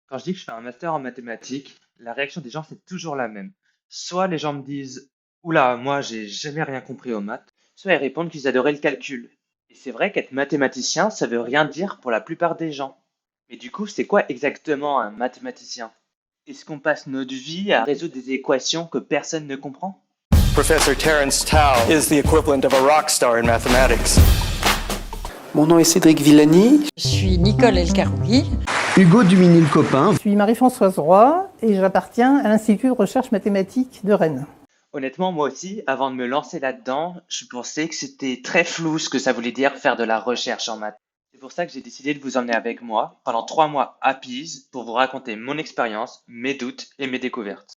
Quand je dis que je fais un master en mathématiques, la réaction des gens, c'est toujours la même. Soit les gens me disent, oula, moi, j'ai jamais rien compris aux maths, soit ils répondent qu'ils adoraient le calcul. Et c'est vrai qu'être mathématicien, ça veut rien dire pour la plupart des gens. Mais du coup, c'est quoi exactement un mathématicien? Est-ce qu'on passe notre vie à résoudre des équations que personne ne comprend? Professor Terence Tao is the equivalent of a rock star in mathematics. Mon nom est Cédric Villani. Je suis Nicole Elkaroui. Hugo Duminil-Copin. Je suis Marie-Françoise Roy et j'appartiens à l'Institut de recherche mathématique de Rennes. Honnêtement, moi aussi, avant de me lancer là-dedans, je pensais que c'était très flou ce que ça voulait dire faire de la recherche en maths. C'est pour ça que j'ai décidé de vous emmener avec moi pendant 3 mois à Pise pour vous raconter mon expérience, mes doutes et mes découvertes.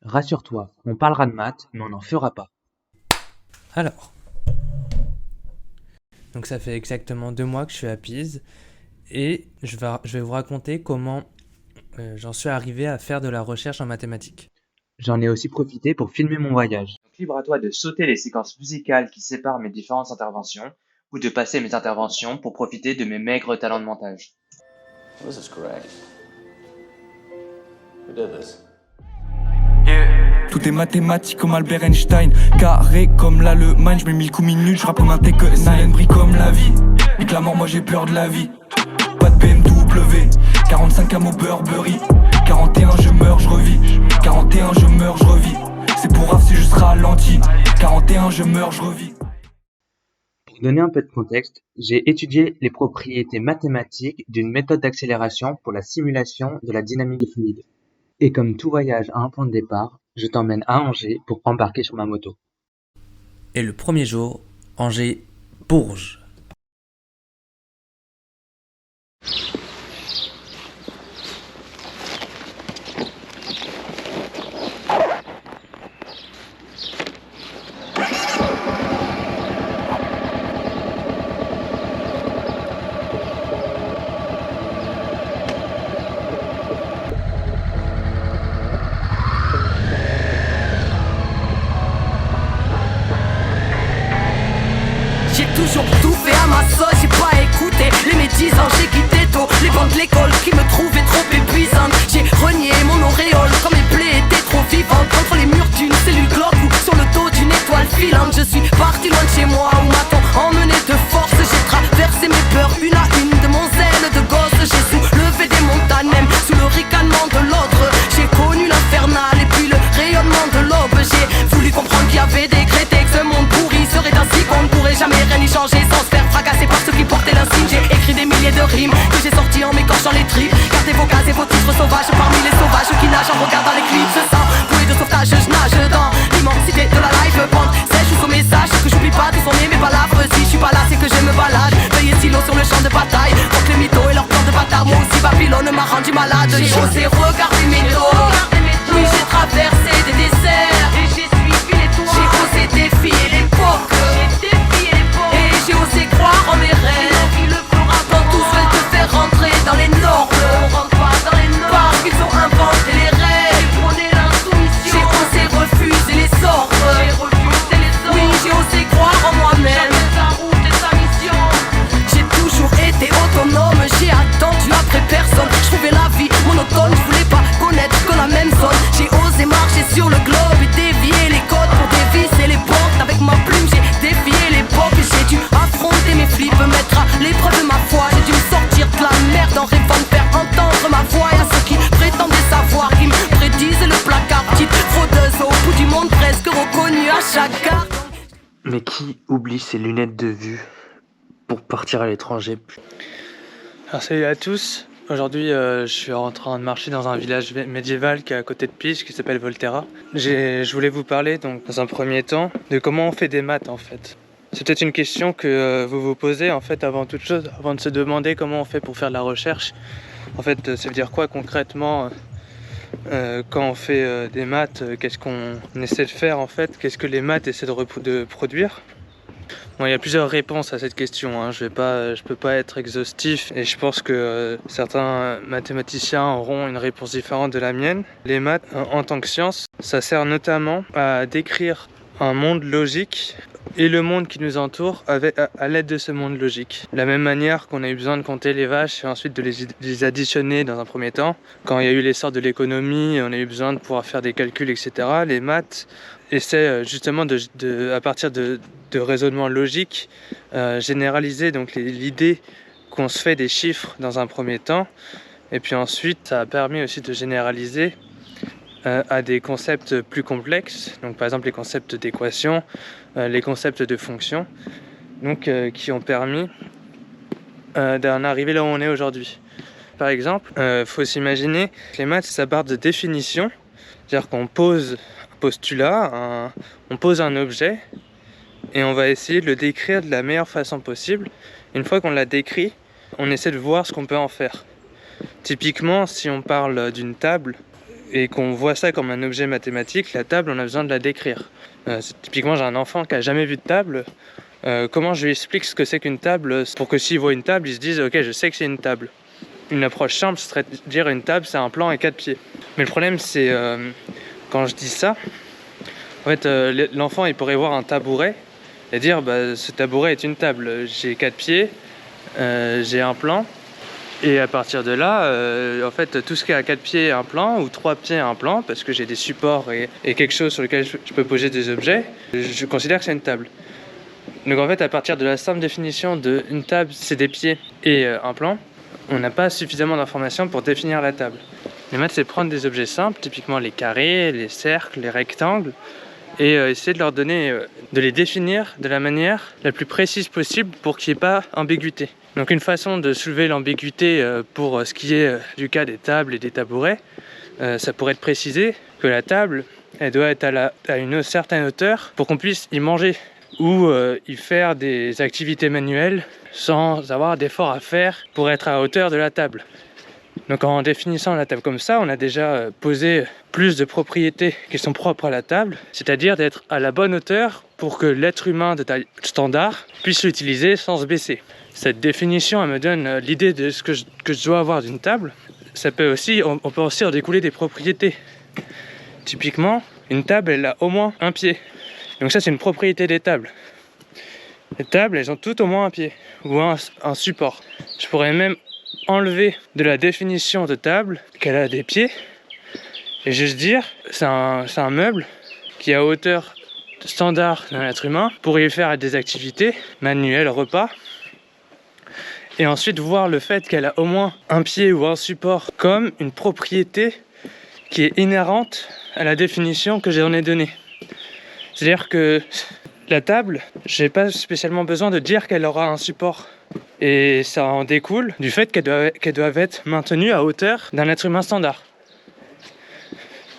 Rassure-toi, on parlera de maths, mais on n'en fera pas. Alors, donc ça fait exactement 2 mois que je suis à Pise et je vais vous raconter comment j'en suis arrivé à faire de la recherche en mathématiques. J'en ai aussi profité pour filmer mon voyage. Donc libre à toi de sauter les séquences musicales qui séparent mes différentes interventions ou de passer mes interventions pour profiter de mes maigres talents de montage. This is great. Who did this? Tout est mathématique comme Albert Einstein. Carré comme l'Allemagne, je mets 1000 coups minutes, je rappe comme un tech 9. Brille comme la vie, et que la mort moi j'ai peur de la vie. Pas de BMW, 45 à au Burberry. 41 je meurs, je revis. 41 je meurs, je revis. C'est pour grave, c'est juste ralenti. 41 je meurs, je revis. Pour donner un peu de contexte, j'ai étudié les propriétés mathématiques d'une méthode d'accélération pour la simulation de la dynamique des fluides. Et comme tout voyage a un point de départ, je t'emmène à Angers pour embarquer sur ma moto. Et le premier jour, Angers-Bourges. J'ai toujours tout fait à ma sauce, j'ai pas écouté les médisants, j'ai quitté tôt les bancs de l'école qui me trouvaient trop épuisantes. J'ai renié mon auréole quand mes plaies étaient trop vivantes. Contre les murs d'une cellule glauque ou sur le dos d'une étoile filante. Je suis parti loin de chez moi où m'a-t-on emmené de force. J'ai traversé mes peurs une à une de mon zèle de gosse. J'ai soulevé des montagnes même sous le ricanement de l'autre. J'ai connu l'infernal et puis le rayonnement de l'aube. J'ai voulu comprendre qu'il y avait décrété que ce monde pourri serait ainsi qu'on ne pourrait jamais rien y changer sans se faire fracasser par ceux qui portaient l'insigne. J'ai écrit des milliers de rimes que j'ai sorties en m'écorchant les tripes. Gardez vos cases et vos titres sauvages parmi les sauvages qui nagent en regardant les clips. Sans bouée de sauvetage, je nage dans l'immensité de la life band. Sèche ou au message que j'oublie pas d'où sont nées mes palabres. Si je suis pas là, c'est que je me balade. Veillez silo sur le champ de bataille contre les mythos et leurs plans de bâtard. Moi aussi Babylone m'a rendu malade. J'ai osé regarder mes dos. Oui, j'ai traversé des déserts et j'ai suivi les toits. J'ai osé défier l'époque. Et j'ai osé croire en mes rêves. Quand tous veulent te faire rentrer dans les normes, parce qu'ils ont inventé les règles. J'ai osé refuser les ordres. Oui, j'ai osé croire en moi-même. J'ai toujours été autonome, j'ai attendu après personne. Je trouvais la vie monotone, je voulais pas connaître que la même zone. J'ai osé marcher sur le globe et dévier les codes pour dévisser les portes. Avec ma plume j'ai défié l'époque. J'ai dû affronter mes flips, mettre à l'épreuve ma foi. J'ai dû me sortir de la merde en rêvant de faire entendre ma voix. Et à ceux qui prétendaient savoir, qui me prédisent le placard. Petite fraudeuse au bout du monde, presque reconnue à chaque gare. Mais qui oublie ses lunettes de vue pour partir à l'étranger? Alors salut à tous, aujourd'hui je suis en train de marcher dans un village médiéval qui est à côté de Pise qui s'appelle Volterra. Je voulais vous parler donc dans un premier temps de comment on fait des maths en fait. C'est peut-être une question que vous vous posez en fait avant toute chose, avant de se demander comment on fait pour faire de la recherche. En fait ça veut dire quoi concrètement quand on fait des maths, qu'est-ce qu'on essaie de faire en fait, qu'est-ce que les maths essaient de produire. Bon, il y a plusieurs réponses à cette question, hein. Je peux pas être exhaustif et je pense que certains mathématiciens auront une réponse différente de la mienne. Les maths, en tant que science, ça sert notamment à décrire un monde logique et le monde qui nous entoure à l'aide de ce monde logique. De la même manière qu'on a eu besoin de compter les vaches et ensuite de les additionner dans un premier temps. Quand il y a eu l'essor de l'économie, on a eu besoin de pouvoir faire des calculs, etc. Les maths essaient justement à partir de raisonnements logiques, généraliser donc l'idée qu'on se fait des chiffres dans un premier temps. Et puis ensuite, ça a permis aussi de généraliser à des concepts plus complexes, donc par exemple les concepts d'équation, les concepts de fonction, donc qui ont permis d'en arriver là où on est aujourd'hui. Par exemple, faut s'imaginer que les maths, ça part de définition, c'est-à-dire qu'on pose un postulat, on pose un objet, et on va essayer de le décrire de la meilleure façon possible. Une fois qu'on l'a décrit, on essaie de voir ce qu'on peut en faire. Typiquement, si on parle d'une table, et qu'on voit ça comme un objet mathématique, la table, on a besoin de la décrire. Typiquement, j'ai un enfant qui n'a jamais vu de table. Comment je lui explique ce que c'est qu'une table pour que s'il voit une table, il se dise « Ok, je sais que c'est une table ». Une approche simple serait de dire une table, c'est un plan et 4 pieds. Mais le problème, c'est quand je dis ça, en fait, l'enfant, il pourrait voir un tabouret et dire « Ce tabouret est une table, j'ai 4 pieds, j'ai un plan ». Et à partir de là, en fait, tout ce qui est à 4 pieds un plan, ou 3 pieds un plan, parce que j'ai des supports et quelque chose sur lequel je peux poser des objets, je considère que c'est une table. Donc en fait, à partir de la simple définition d'une table, c'est des pieds et un plan, on n'a pas suffisamment d'informations pour définir la table. Les maths, c'est prendre des objets simples, typiquement les carrés, les cercles, les rectangles, et essayer de leur donner, de les définir de la manière la plus précise possible pour qu'il n'y ait pas ambiguïté. Donc une façon de soulever l'ambiguïté pour ce qui est du cas des tables et des tabourets, ça pourrait être précisé que la table, elle doit être à une certaine hauteur pour qu'on puisse y manger ou y faire des activités manuelles sans avoir d'efforts à faire pour être à hauteur de la table. Donc en définissant la table comme ça, on a déjà posé plus de propriétés qui sont propres à la table, c'est-à-dire d'être à la bonne hauteur pour que l'être humain de taille standard puisse l'utiliser sans se baisser. Cette définition, elle me donne l'idée de ce que je dois avoir d'une table. Ça peut aussi, on peut aussi en découler des propriétés. Typiquement, une table, elle a au moins un pied. Donc ça, c'est une propriété des tables. Les tables, elles ont toutes au moins un pied ou un support. Je pourrais même enlever de la définition de table qu'elle a des pieds et juste dire c'est un meuble qui est à hauteur standard d'un être humain pour y faire des activités manuelles, repas, et ensuite voir le fait qu'elle a au moins un pied ou un support comme une propriété qui est inhérente à la définition que j'en ai donnée. C'est-à-dire que la table, j'ai pas spécialement besoin de dire qu'elle aura un support. Et ça en découle du fait qu'elles doivent être maintenues à hauteur d'un être humain standard.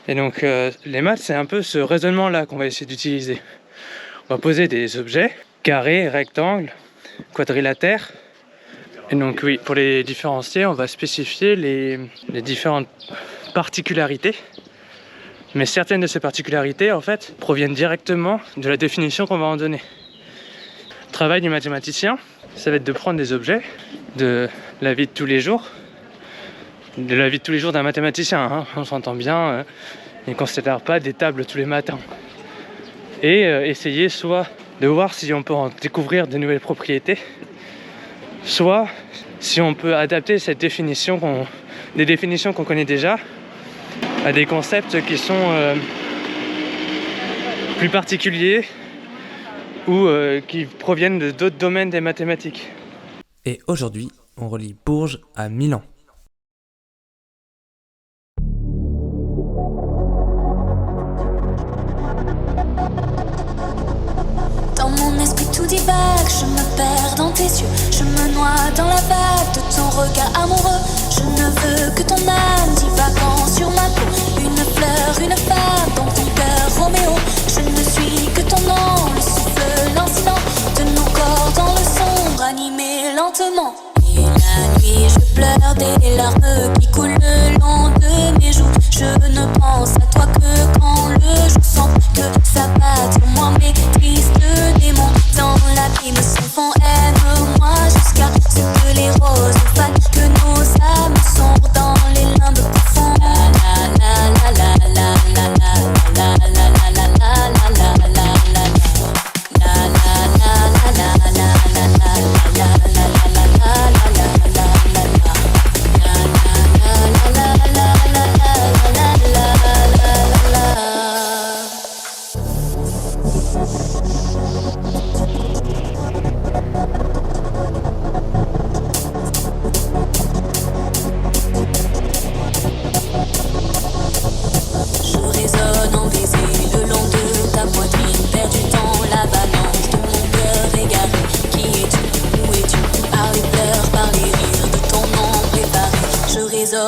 Et donc les maths, c'est un peu ce raisonnement-là qu'on va essayer d'utiliser. On va poser des objets, carrés, rectangles, quadrilatères. Et donc oui, pour les différencier, on va spécifier les différentes particularités. Mais certaines de ces particularités, en fait, proviennent directement de la définition qu'on va en donner. Le travail du mathématicien, ça va être de prendre des objets de la vie de tous les jours, d'un mathématicien, hein, on s'entend bien, il ne considère pas des tables tous les matins. Et essayer soit de voir si on peut en découvrir de nouvelles propriétés, soit si on peut adapter cette définition des définitions qu'on connaît déjà à des concepts qui sont plus particuliers ou qui proviennent d'autres domaines des mathématiques. Et aujourd'hui, on relie Bourges à Milan. Dans mon esprit tout divague, je me perds dans tes yeux, je me noie dans la vague de ton regard amoureux. Je ne veux que ton âme divagant sur ma peau, une fleur, une femme dans ton cœur Roméo. Je ne suis que ton nom, le souffle lancinant de nos corps dans le sombre, animé lentement. Et la nuit je pleure des larmes qui coulent le long de mes joues. Je ne pense à toi que quand le jour semble que ça bat sur moi mes tristes démons. Dans l'abîme sans fond, aime-moi jusqu'à ce que les roses fassent que nos âmes sombrent dans les limbes profonds. La la la la la la la la la la la la la la la la la la.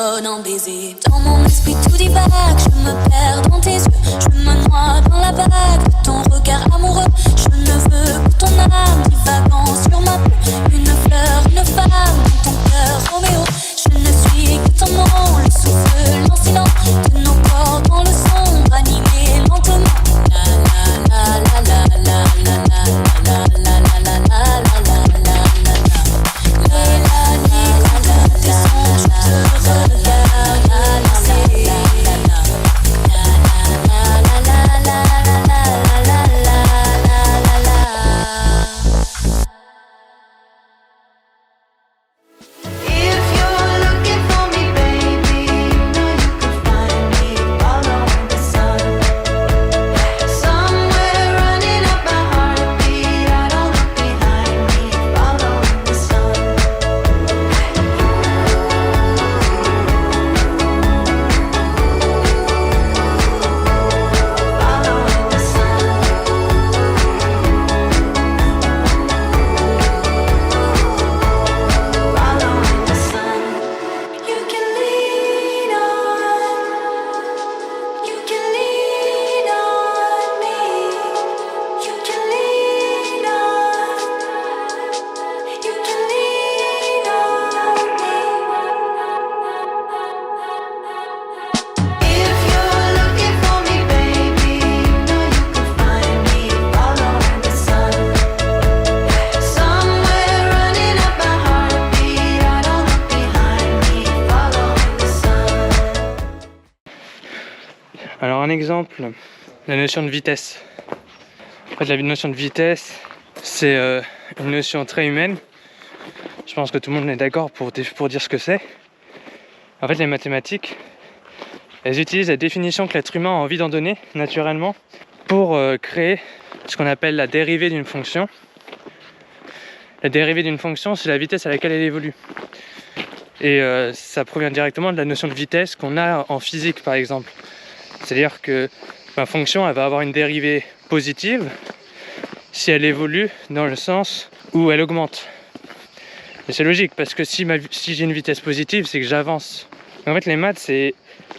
donne un baiser. Dans mon esprit tout divague, je me perds dans tes yeux. Je me noie dans la vague de ton regard amoureux. Je ne veux que ton âme divagant sur ma peau. Une fleur, une femme dans ton cœur, Roméo. Je ne suis que ton nom, le souffle lancinant de nos corps dans le sombre, animé lentement. La la la la la la la la la la la la la la la. Alors un exemple, la notion de vitesse. En fait, la notion de vitesse, c'est une notion très humaine. Je pense que tout le monde est d'accord pour dire ce que c'est. En fait, les mathématiques, elles utilisent la définition que l'être humain a envie d'en donner naturellement pour créer ce qu'on appelle la dérivée d'une fonction. La dérivée d'une fonction, c'est la vitesse à laquelle elle évolue. Et ça provient directement de la notion de vitesse qu'on a en physique, par exemple. C'est-à-dire que ma fonction, elle va avoir une dérivée positive si elle évolue dans le sens où elle augmente. Et c'est logique, parce que si j'ai une vitesse positive, c'est que j'avance. En fait, les maths,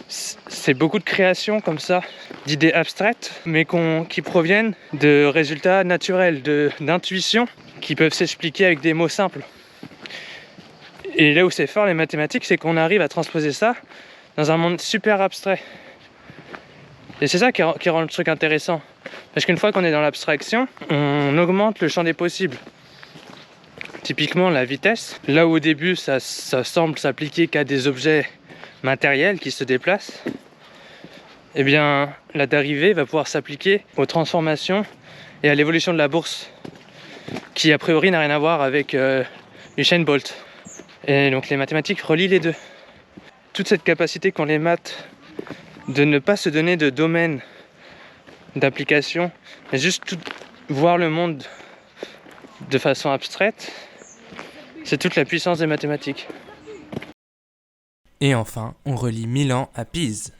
c'est beaucoup de créations comme ça, d'idées abstraites, mais qui proviennent de résultats naturels, d'intuitions, qui peuvent s'expliquer avec des mots simples. Et là où c'est fort, les mathématiques, c'est qu'on arrive à transposer ça dans un monde super abstrait. Et c'est ça qui rend le truc intéressant. Parce qu'une fois qu'on est dans l'abstraction, on augmente le champ des possibles. Typiquement la vitesse, là où au début ça semble s'appliquer qu'à des objets matériels qui se déplacent, eh bien la dérivée va pouvoir s'appliquer aux transformations et à l'évolution de la bourse, qui a priori n'a rien à voir avec Usain Bolt. Et donc les mathématiques relient les deux. Toute cette capacité qu'ont les maths de ne pas se donner de domaine d'application, mais juste voir le monde de façon abstraite, c'est toute la puissance des mathématiques. Et enfin, on relie Milan à Pise.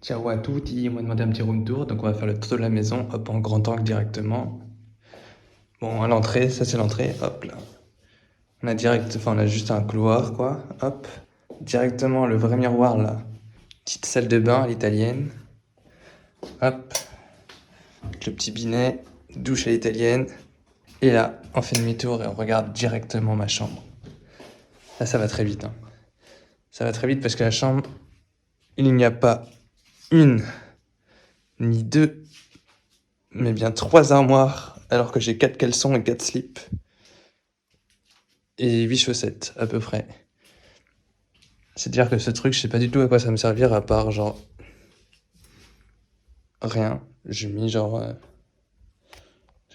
Ciao à tutti, on m'a demandé un petit room tour, donc on va faire le tour de la maison, hop, en grand angle directement. Bon, à l'entrée, ça c'est l'entrée, hop là. On a juste un couloir, quoi, hop. Directement le vrai miroir là. Petite salle de bain à l'italienne. Hop. Avec le petit bidet, douche à l'italienne. Et là, on fait demi-tour et on regarde directement ma chambre. Là, ça va très vite, hein. Ça va très vite parce que la chambre, il n'y a pas une, ni deux, mais bien 3 armoires, alors que j'ai 4 caleçons et 4 slips. Et 8 chaussettes, à peu près. C'est-à-dire que ce truc, je sais pas du tout à quoi ça va me servir, à part, genre... rien. J'ai mis, j'ai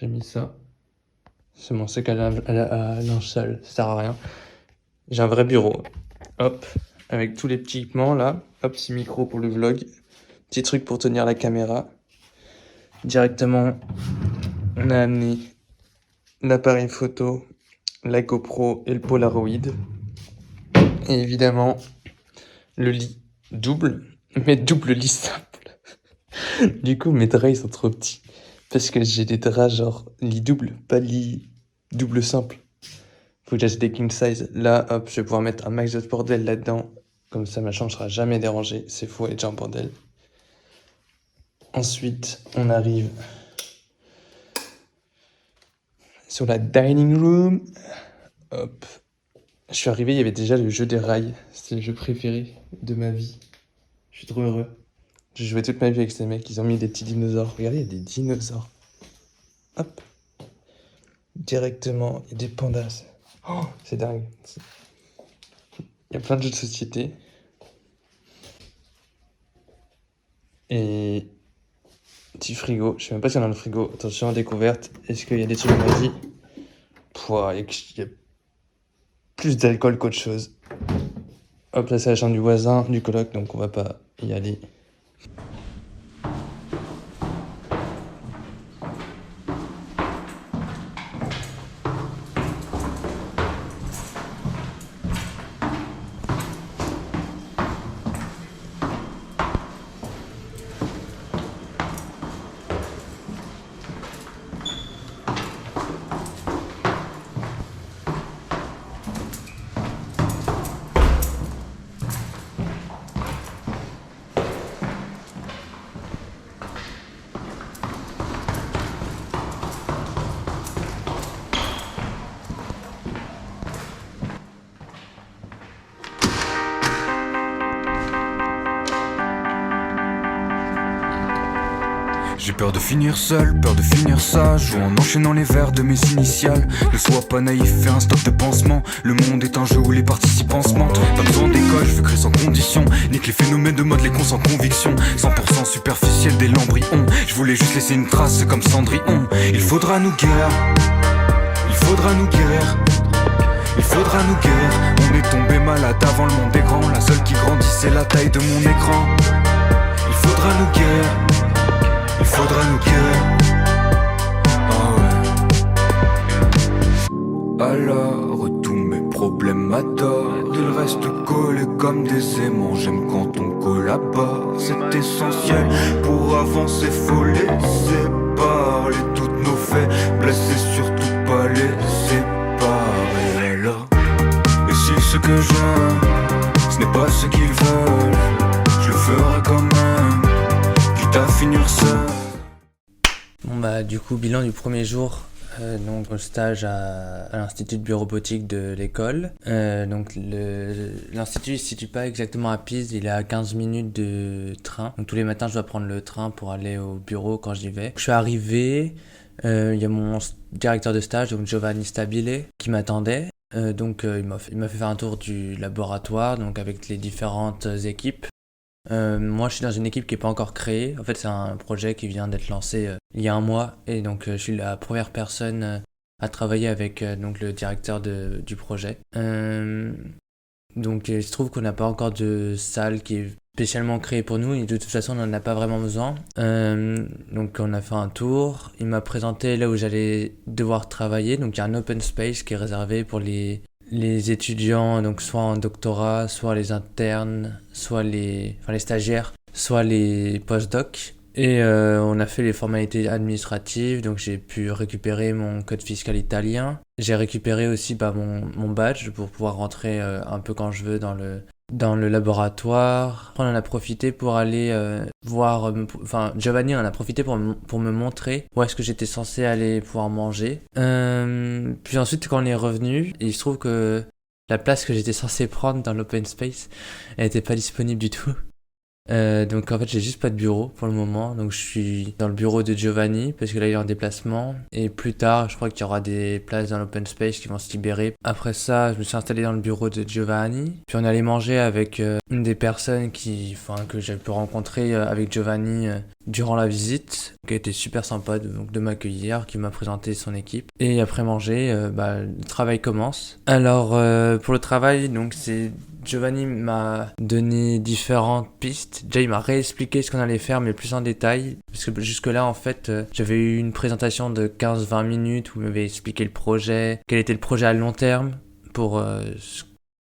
mis ça. C'est mon sac à linge sale, ça sert à rien. J'ai un vrai bureau. Hop, avec tous les petits équipements, là. Hop, petit micro pour le vlog. Petit truc pour tenir la caméra. Directement, on a amené l'appareil photo, la GoPro et le Polaroid. Et évidemment, le lit double, mais double lit simple. Du coup, mes draps ils sont trop petits. Parce que j'ai des draps genre lit double, pas lit double simple. Faut que j'achète des king size. Là, hop, je vais pouvoir mettre un max de bordel là-dedans. Comme ça, ma chambre sera jamais dérangée. C'est faux, elle est déjà en bordel. Ensuite, on arrive sur la dining room. Hop. Je suis arrivé, il y avait déjà le jeu des rails. C'est le jeu préféré de ma vie. Je suis trop heureux. J'ai joué toute ma vie avec ces mecs. Ils ont mis des petits dinosaures. Regardez, il y a des dinosaures. Hop. Directement, il y a des pandas. Oh, c'est dingue. Il y a plein de jeux de société. Et... petit frigo. Je sais même pas s'il y en a dans le frigo. Attention, découverte. Est-ce qu'il y a des trucs moisis? Pouah, il y a plus d'alcool qu'autre chose. Hop, là c'est la chambre du voisin, du coloc, donc on va pas y aller. J'ai peur de finir seul, peur de finir sage, ou en enchaînant les vers de mes initiales. Ne sois pas naïf, fais un stop de pansement. Le monde est un jeu où les participants se mentent. Pas besoin d'école, je veux créer sans condition. Nique les phénomènes de mode, les cons sans conviction. 100% superficiel dès l'embryon. Je voulais juste laisser une trace comme Cendrillon. Il faudra nous guérir, il faudra nous guérir, il faudra nous guérir. On est tombé malade avant le monde est grand. La seule qui grandit c'est la taille de mon écran. Il faudra nous guérir, il faudra nous guérir. Oh ouais. Alors tous mes problèmes m'adorent. Ils restent collés comme des aimants. J'aime quand on collabore. C'est essentiel pour avancer. Faut laisser parler toutes nos faiblesses et surtout pas les séparer. Alors, et si ce que j'aime ce n'est pas ce qu'ils veulent, je le ferai quand même, quitte à finir seul. Bon bah du coup bilan du premier jour, donc au stage à l'institut de bureaurobotique de l'école. Donc l'institut il se situe pas exactement à Pise, il est à 15 minutes de train. Donc tous les matins je dois prendre le train pour aller au bureau quand j'y vais. Je suis arrivé, il y a mon directeur de stage, donc Giovanni Stabile, qui m'attendait. Donc il m'a fait faire un tour du laboratoire, donc avec les différentes équipes. Moi je suis dans une équipe qui n'est pas encore créée. En fait c'est un projet qui vient d'être lancé il y a un mois. Et donc je suis la première personne à travailler avec donc le directeur du projet. Donc il se trouve qu'on n'a pas encore de salle qui est spécialement créée pour nous. Et de toute façon on n'en a pas vraiment besoin. Donc on a fait un tour. Il m'a présenté là où j'allais devoir travailler. Donc il y a un open space qui est réservé pour les étudiants, donc soit en doctorat, soit les internes, soit les stagiaires. soit les postdocs. Et on a fait les formalités administratives, donc j'ai pu récupérer mon code fiscal italien. J'ai récupéré aussi mon badge pour pouvoir rentrer un peu quand je veux dans le laboratoire. On en a profité pour aller voir... Giovanni en a profité pour me montrer où est-ce que j'étais censé aller pouvoir manger. Puis ensuite, quand on est revenu, il se trouve que la place que j'étais censé prendre dans l'open space, elle n'était pas disponible du tout. Donc en fait j'ai juste pas de bureau pour le moment, donc je suis dans le bureau de Giovanni parce que là il est en déplacement, et plus tard je crois qu'il y aura des places dans l'open space qui vont se libérer. Après ça je me suis installé dans le bureau de Giovanni, puis on allait manger avec une des personnes que j'ai pu rencontrer avec Giovanni durant la visite, qui a été super sympa de m'accueillir, qui m'a présenté son équipe. Et après manger, le travail commence. Alors pour le travail, donc Giovanni m'a donné différentes pistes. Déjà, il m'a réexpliqué ce qu'on allait faire, mais plus en détail. Parce que jusque-là, en fait, j'avais eu une présentation de 15-20 minutes où il m'avait expliqué le projet, quel était le projet à long terme pour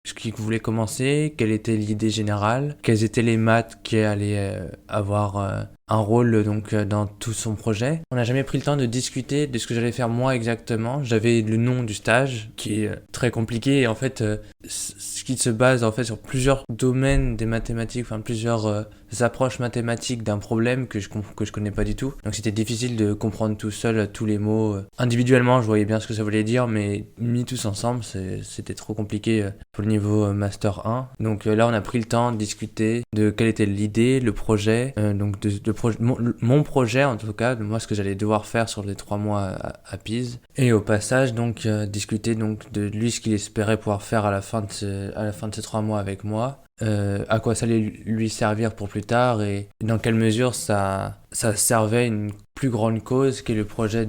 ce qu'il voulait commencer, quelle était l'idée générale, quelles étaient les maths qui allaient avoir un rôle dans tout son projet. On n'a jamais pris le temps de discuter de ce que j'allais faire moi exactement. J'avais le nom du stage qui est très compliqué, et en fait ce qui se base en fait sur plusieurs domaines des mathématiques, plusieurs approches mathématiques d'un problème que je connais pas du tout. Donc c'était difficile de comprendre tout seul tous les mots. Individuellement je voyais bien ce que ça voulait dire, mais mis tous ensemble c'était trop compliqué pour le niveau Master 1. Donc là on a pris le temps de discuter de quelle était l'idée, le projet, mon projet en tout cas, de moi ce que j'allais devoir faire sur les 3 mois à Pise. Et au passage discuter de lui ce qu'il espérait pouvoir faire à la fin de ces 3 mois avec moi. À quoi ça allait lui servir pour plus tard, et dans quelle mesure ça servait une plus grande cause qui est le projet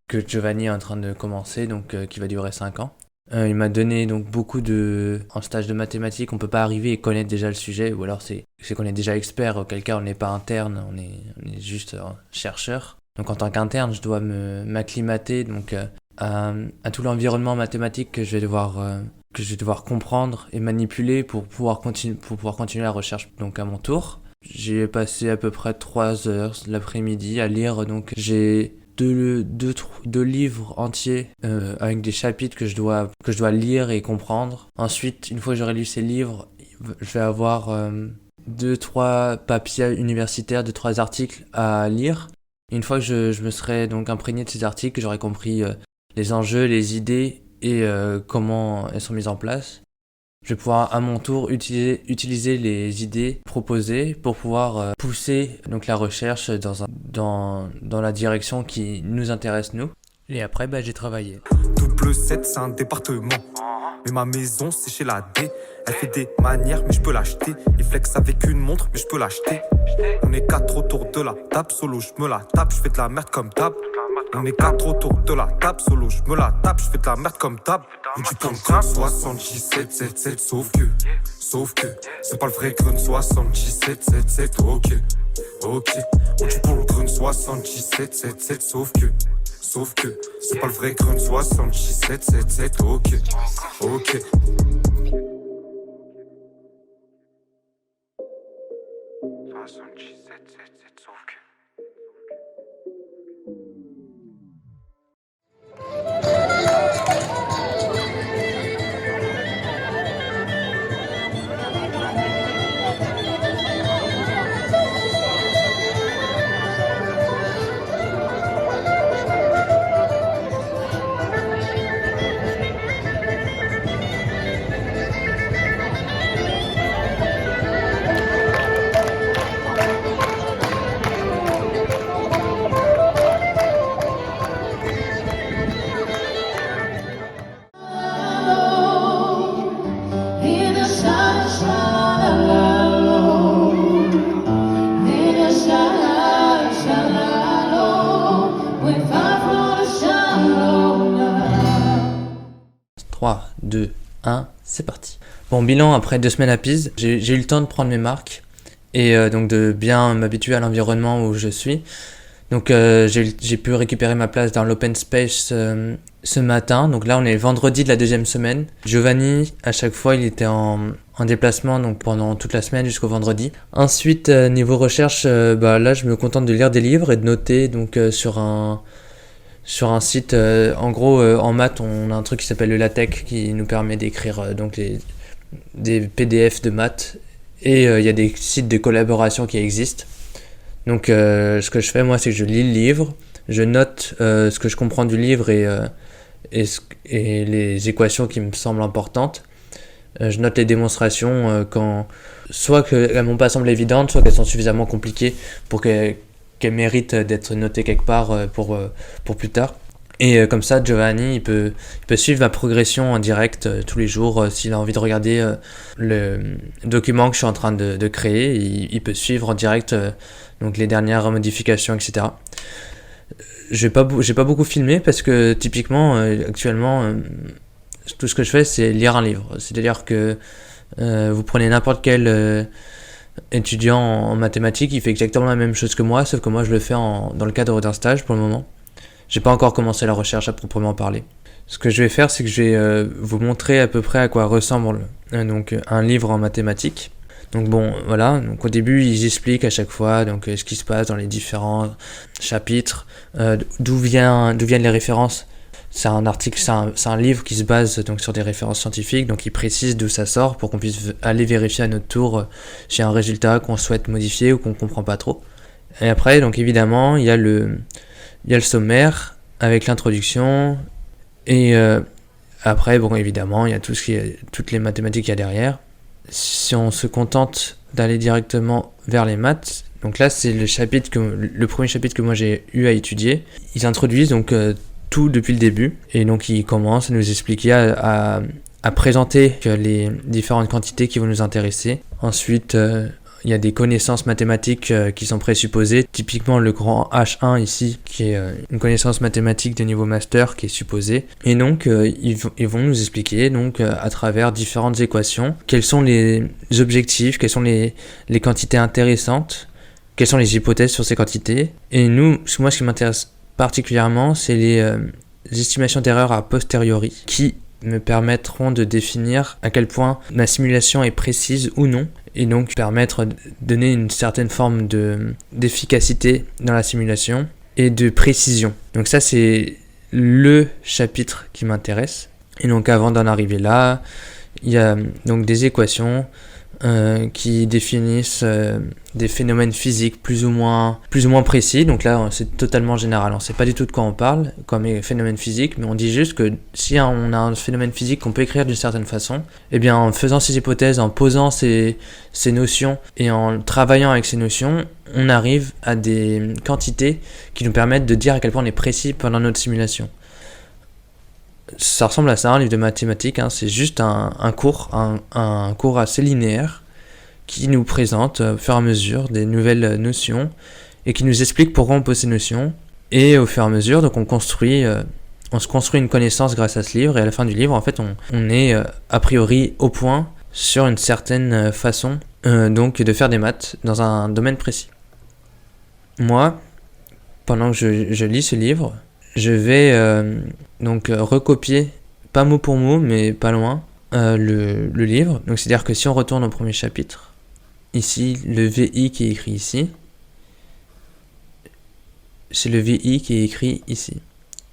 que Giovanni est en train de commencer, qui va durer 5 ans. Il m'a donné beaucoup en stage de mathématiques, on peut pas arriver et connaître déjà le sujet, ou alors c'est qu'on est déjà expert, auquel cas on n'est pas interne, on est juste chercheur. Donc en tant qu'interne, je dois m'acclimater à tout l'environnement mathématique que je vais devoir comprendre et manipuler pour pouvoir continuer la recherche à mon tour. J'ai passé à peu près 3 heures l'après-midi à lire, j'ai deux livres entiers avec des chapitres que je dois lire et comprendre. Ensuite, une fois que j'aurai lu ces livres, je vais avoir 2-3 papiers universitaires, 2-3 articles à lire. Une fois que je me serai imprégné de ces articles, que j'aurai compris les enjeux, les idées et comment elles sont mises en place, je vais pouvoir à mon tour utiliser les idées proposées pour pouvoir pousser la recherche dans la direction qui nous intéresse nous. Et après j'ai travaillé. Double 7 c'est un département, mais ma maison c'est chez la D. Elle fait des manières mais je peux l'acheter. Il flex avec une montre mais je peux l'acheter. On est 4 autour de la table, solo je me la tape, je fais de la merde comme d'hab. On est 4 autour de la table, solo je me la tape, je fais de la merde comme d'hab. On dit comme crâne 77 77, sauf que c'est pas le vrai crâne 77 77, ok. On dit pour le crâne 77 77, sauf que c'est pas le vrai crâne 77 77, ok. 3, 2, 1, c'est parti. Bon, bilan après 2 semaines à Pise, j'ai eu le temps de prendre mes marques et de bien m'habituer à l'environnement où je suis. Donc j'ai pu récupérer ma place dans l'open space ce matin, donc là on est vendredi de la deuxième semaine. Giovanni, à chaque fois, il était en déplacement donc pendant toute la semaine jusqu'au vendredi. Ensuite, niveau recherche, là je me contente de lire des livres et de noter donc sur un site. En gros, en maths, on a un truc qui s'appelle le LaTeX qui nous permet d'écrire donc des PDF de maths. Et il y a des sites de collaboration qui existent. Donc ce que je fais moi, c'est que je lis le livre, je note ce que je comprends du livre et les équations qui me semblent importantes. Je note les démonstrations quand soit qu'elles m'ont pas semblé évidentes, soit qu'elles sont suffisamment compliquées pour qu'elles méritent d'être notées quelque part pour plus tard. Et comme ça, Giovanni, il peut suivre ma progression en direct tous les jours. S'il a envie de regarder le document que je suis en train de créer, il peut suivre en direct donc les dernières modifications, etc. J'ai pas beaucoup filmé parce que typiquement, actuellement, tout ce que je fais, c'est lire un livre. C'est-à-dire que vous prenez n'importe quel étudiant en mathématiques, il fait exactement la même chose que moi, sauf que moi, je le fais dans le cadre d'un stage pour le moment. J'ai pas encore commencé la recherche à proprement parler. Ce que je vais faire, c'est que je vais vous montrer à peu près à quoi ressemble donc un livre en mathématiques. Donc bon, voilà. Donc au début, ils expliquent à chaque fois donc ce qui se passe dans les différents chapitres, d'où viennent les références. C'est un livre qui se base donc sur des références scientifiques, donc ils précisent d'où ça sort pour qu'on puisse aller vérifier à notre tour s'il y a un résultat qu'on souhaite modifier ou qu'on comprend pas trop. Et après, donc évidemment, il y a le sommaire avec l'introduction et après, bon, évidemment, il y a toutes les mathématiques qu'il y a derrière. Si on se contente d'aller directement vers les maths, donc là, c'est le premier chapitre que moi j'ai eu à étudier. Ils introduisent donc tout depuis le début et donc ils commencent à nous expliquer, à présenter les différentes quantités qui vont nous intéresser. Ensuite, il y a des connaissances mathématiques qui sont présupposées, typiquement le grand H1 ici, qui est une connaissance mathématique de niveau master qui est supposée. Et donc, ils vont nous expliquer, donc, à travers différentes équations, quels sont les objectifs, quelles sont les quantités intéressantes, quelles sont les hypothèses sur ces quantités. Et moi, ce qui m'intéresse particulièrement, c'est les estimations d'erreur a posteriori, qui me permettront de définir à quel point ma simulation est précise ou non, et donc permettre de donner une certaine forme d'efficacité dans la simulation et de précision. Donc ça, c'est le chapitre qui m'intéresse. Et donc avant d'en arriver là, il y a donc des équations qui définissent des phénomènes physiques plus ou moins précis. Donc là, c'est totalement général. On ne sait pas du tout de quoi on parle comme phénomène physique, mais on dit juste que si on a un phénomène physique qu'on peut écrire d'une certaine façon, eh bien en faisant ces hypothèses, en posant ces notions et en travaillant avec ces notions, on arrive à des quantités qui nous permettent de dire à quel point on est précis pendant notre simulation. Ça ressemble à ça, un livre de mathématiques, hein. C'est juste un cours assez linéaire qui nous présente au fur et à mesure des nouvelles notions et qui nous explique pourquoi on pose ces notions. Et au fur et à mesure, donc on se construit une connaissance grâce à ce livre, et à la fin du livre, en fait, on est a priori au point sur une certaine façon donc de faire des maths dans un domaine précis. Moi, pendant que je lis ce livre, je vais donc recopier, pas mot pour mot, mais pas loin, le livre. Donc c'est-à-dire que si on retourne au premier chapitre, ici, le VI qui est écrit ici, c'est le VI qui est écrit ici,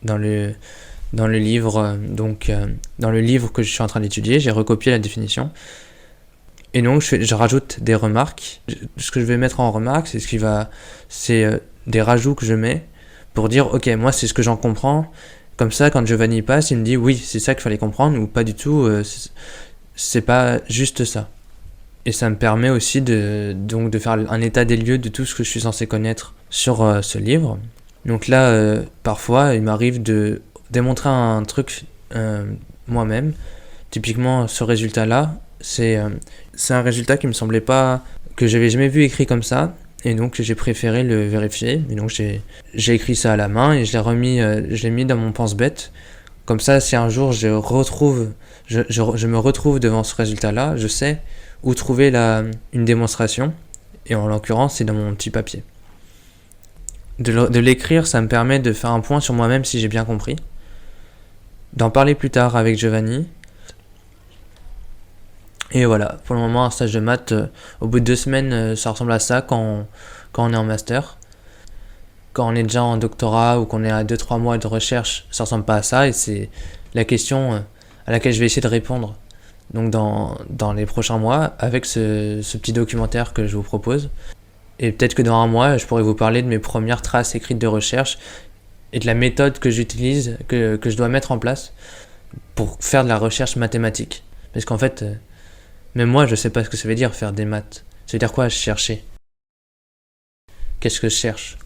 dans le livre, dans le livre que je suis en train d'étudier, j'ai recopié la définition. Et donc je rajoute des remarques. Ce que je vais mettre en remarque, c'est des rajouts que je mets pour dire, ok, moi c'est ce que j'en comprends. Comme ça, quand Giovanni passe, il me dit, oui, c'est ça qu'il fallait comprendre, ou pas du tout, c'est pas juste ça. Et ça me permet aussi de faire un état des lieux de tout ce que je suis censé connaître sur ce livre. Donc là, parfois, il m'arrive de démontrer un truc moi-même. Typiquement, ce résultat-là, c'est un résultat qui me semblait pas, que j'avais jamais vu écrit comme ça. Et donc j'ai préféré le vérifier. Et donc j'ai écrit ça à la main et je l'ai mis dans mon pense-bête. Comme ça, si un jour je me retrouve devant ce résultat-là, je sais où trouver une démonstration. Et en l'occurrence, c'est dans mon petit papier. De l'écrire, ça me permet de faire un point sur moi-même si j'ai bien compris. d'en parler plus tard avec Giovanni. Et voilà, pour le moment, un stage de maths, au bout de 2 semaines, ça ressemble à ça quand on est en master. Quand on est déjà en doctorat ou qu'on est à 2-3 mois de recherche, ça ressemble pas à ça, et c'est la question à laquelle je vais essayer de répondre donc dans les prochains mois avec ce petit documentaire que je vous propose. Et peut-être que dans un mois, je pourrai vous parler de mes premières traces écrites de recherche et de la méthode que j'utilise, que je dois mettre en place pour faire de la recherche mathématique. Parce qu'en fait, même moi, je sais pas ce que ça veut dire faire des maths. Ça veut dire quoi chercher? Qu'est-ce que je cherche?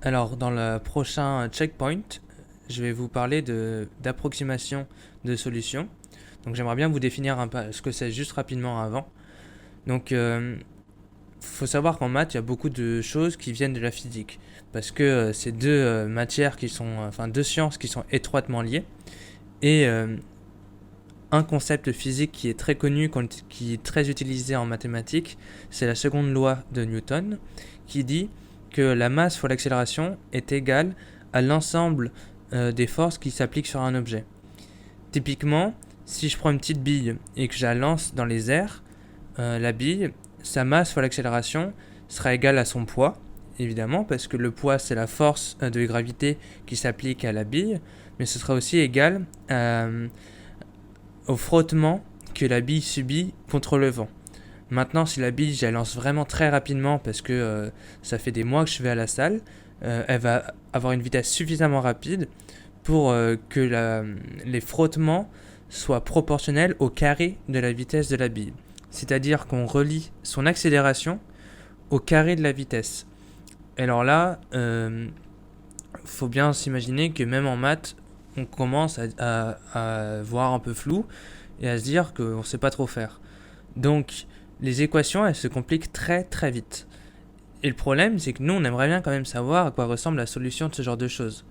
Alors, dans le prochain checkpoint, je vais vous parler d'approximation de solutions. Donc, j'aimerais bien vous définir un peu ce que c'est juste rapidement avant. Donc, faut savoir qu'en maths, il y a beaucoup de choses qui viennent de la physique. Parce que c'est deux matières deux sciences qui sont étroitement liées. Et un concept physique qui est très connu, qui est très utilisé en mathématiques, c'est la seconde loi de Newton, qui dit que la masse fois l'accélération est égale à l'ensemble des forces qui s'appliquent sur un objet. Typiquement, si je prends une petite bille et que je la lance dans les airs, la bille, sa masse fois l'accélération sera égale à son poids, évidemment, parce que le poids c'est la force de gravité qui s'applique à la bille, mais ce sera aussi égal au frottement que la bille subit contre le vent. Maintenant, si la bille, je la lance vraiment très rapidement parce que ça fait des mois que je vais à la salle, elle va avoir une vitesse suffisamment rapide pour que les frottements soient proportionnels au carré de la vitesse de la bille. C'est-à-dire qu'on relie son accélération au carré de la vitesse. Et alors là, faut bien s'imaginer que même en maths, on commence à voir un peu flou et à se dire qu'on ne sait pas trop faire. Donc, les équations, elles se compliquent très très vite. Et le problème, c'est que nous, on aimerait bien quand même savoir à quoi ressemble la solution de ce genre de choses.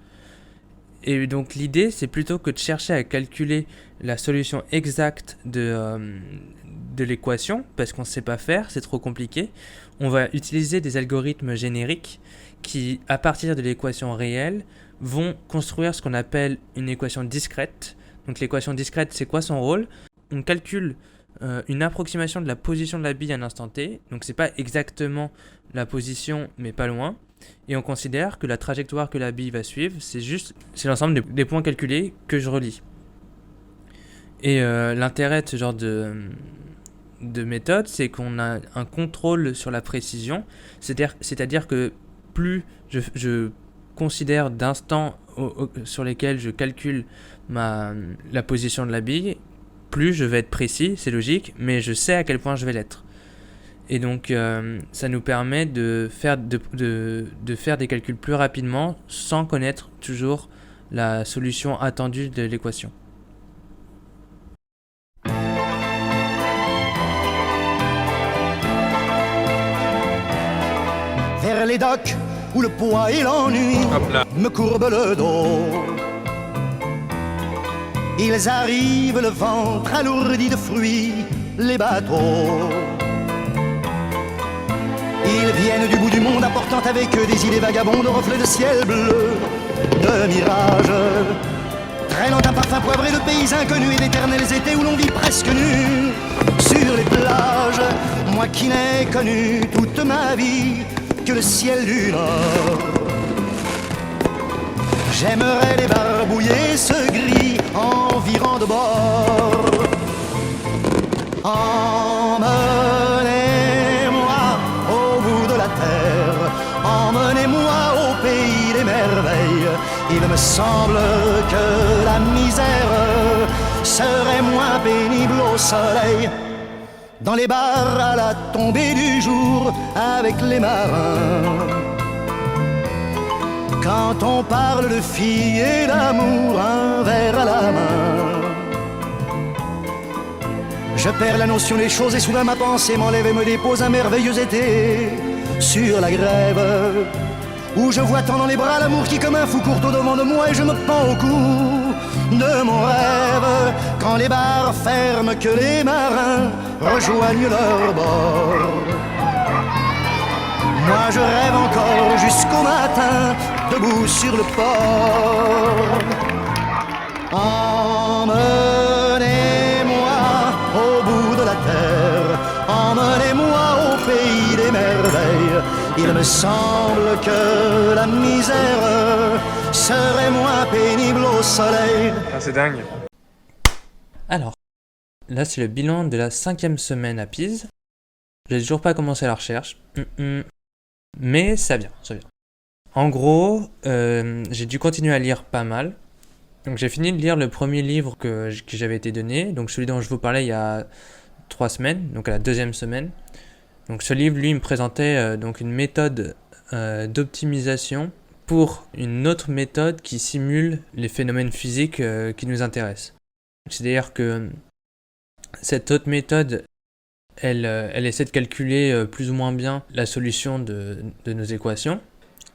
Et donc l'idée, c'est plutôt que de chercher à calculer la solution exacte de l'équation, parce qu'on ne sait pas faire, c'est trop compliqué. On va utiliser des algorithmes génériques qui, à partir de l'équation réelle, vont construire ce qu'on appelle une équation discrète. Donc l'équation discrète, c'est quoi son rôle ? On calcule une approximation de la position de la bille à un instant t, donc c'est pas exactement la position, mais pas loin. Et on considère que la trajectoire que la bille va suivre, c'est l'ensemble des points calculés que je relie. Et l'intérêt de ce genre de méthode, c'est qu'on a un contrôle sur la précision, c'est-à-dire que plus je considère d'instants sur lesquels je calcule la position de la bille, plus je vais être précis, c'est logique, mais je sais à quel point je vais l'être. Et donc, ça nous permet de faire des calculs plus rapidement sans connaître toujours la solution attendue de l'équation. Vers les docks où le poids et l'ennui me courbent le dos. Ils arrivent le ventre alourdi de fruits, les bateaux. Ils viennent du bout du monde apportant avec eux des idées vagabondes, reflets de ciel bleu, de mirages. Traînant un parfum poivré de pays inconnus et d'éternels étés où l'on vit presque nu sur les plages. Moi qui n'ai connu toute ma vie que le ciel du Nord. J'aimerais débarbouiller ce gris environ de bord. Emmenez-moi au bout de la terre, emmenez-moi au pays des merveilles. Il me semble que la misère serait moins pénible au soleil. Dans les bars à la tombée du jour avec les marins. Quand on parle de filles et d'amour, un verre à la main. Je perds la notion des choses et soudain ma pensée m'enlève et me dépose un merveilleux été sur la grève. Où je vois tant dans les bras l'amour qui comme un fou court au devant de moi et je me pends au cou de mon rêve. Quand les bars ferment que les marins rejoignent leur bord. Moi je rêve encore jusqu'au matin, debout sur le port. Emmenez-moi au bout de la terre, emmenez-moi au pays des merveilles. Il me semble que la misère serait moins pénible au soleil. Ah, c'est dingue. Alors, là c'est le bilan de la 5e semaine à Pise. J'ai toujours pas commencé la recherche. Mais ça vient. En gros, j'ai dû continuer à lire pas mal. Donc j'ai fini de lire le premier livre que j'avais été donné, donc celui dont je vous parlais il y a 3 semaines, donc à la 2e semaine. Donc ce livre, lui, me présentait donc une méthode d'optimisation pour une autre méthode qui simule les phénomènes physiques qui nous intéressent. C'est-à-dire que cette autre méthode, elle essaie de calculer plus ou moins bien la solution de nos équations.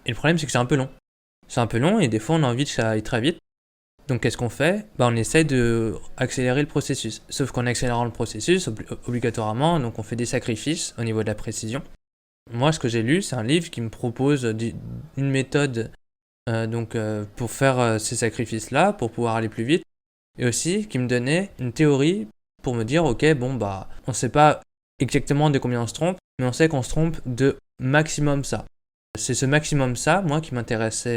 Et le problème, c'est que c'est un peu long. C'est un peu long et des fois, on a envie que ça aille très vite. Donc, qu'est-ce qu'on fait ? On essaie d'accélérer le processus. Sauf qu'en accélérant le processus, obligatoirement, donc on fait des sacrifices au niveau de la précision. Moi, ce que j'ai lu, c'est un livre qui me propose une méthode pour faire ces sacrifices-là, pour pouvoir aller plus vite. Et aussi, qui me donnait une théorie pour me dire, ok, on sait pas exactement de combien on se trompe, mais on sait qu'on se trompe de maximum ça. C'est ce maximum ça, moi, qui m'intéresse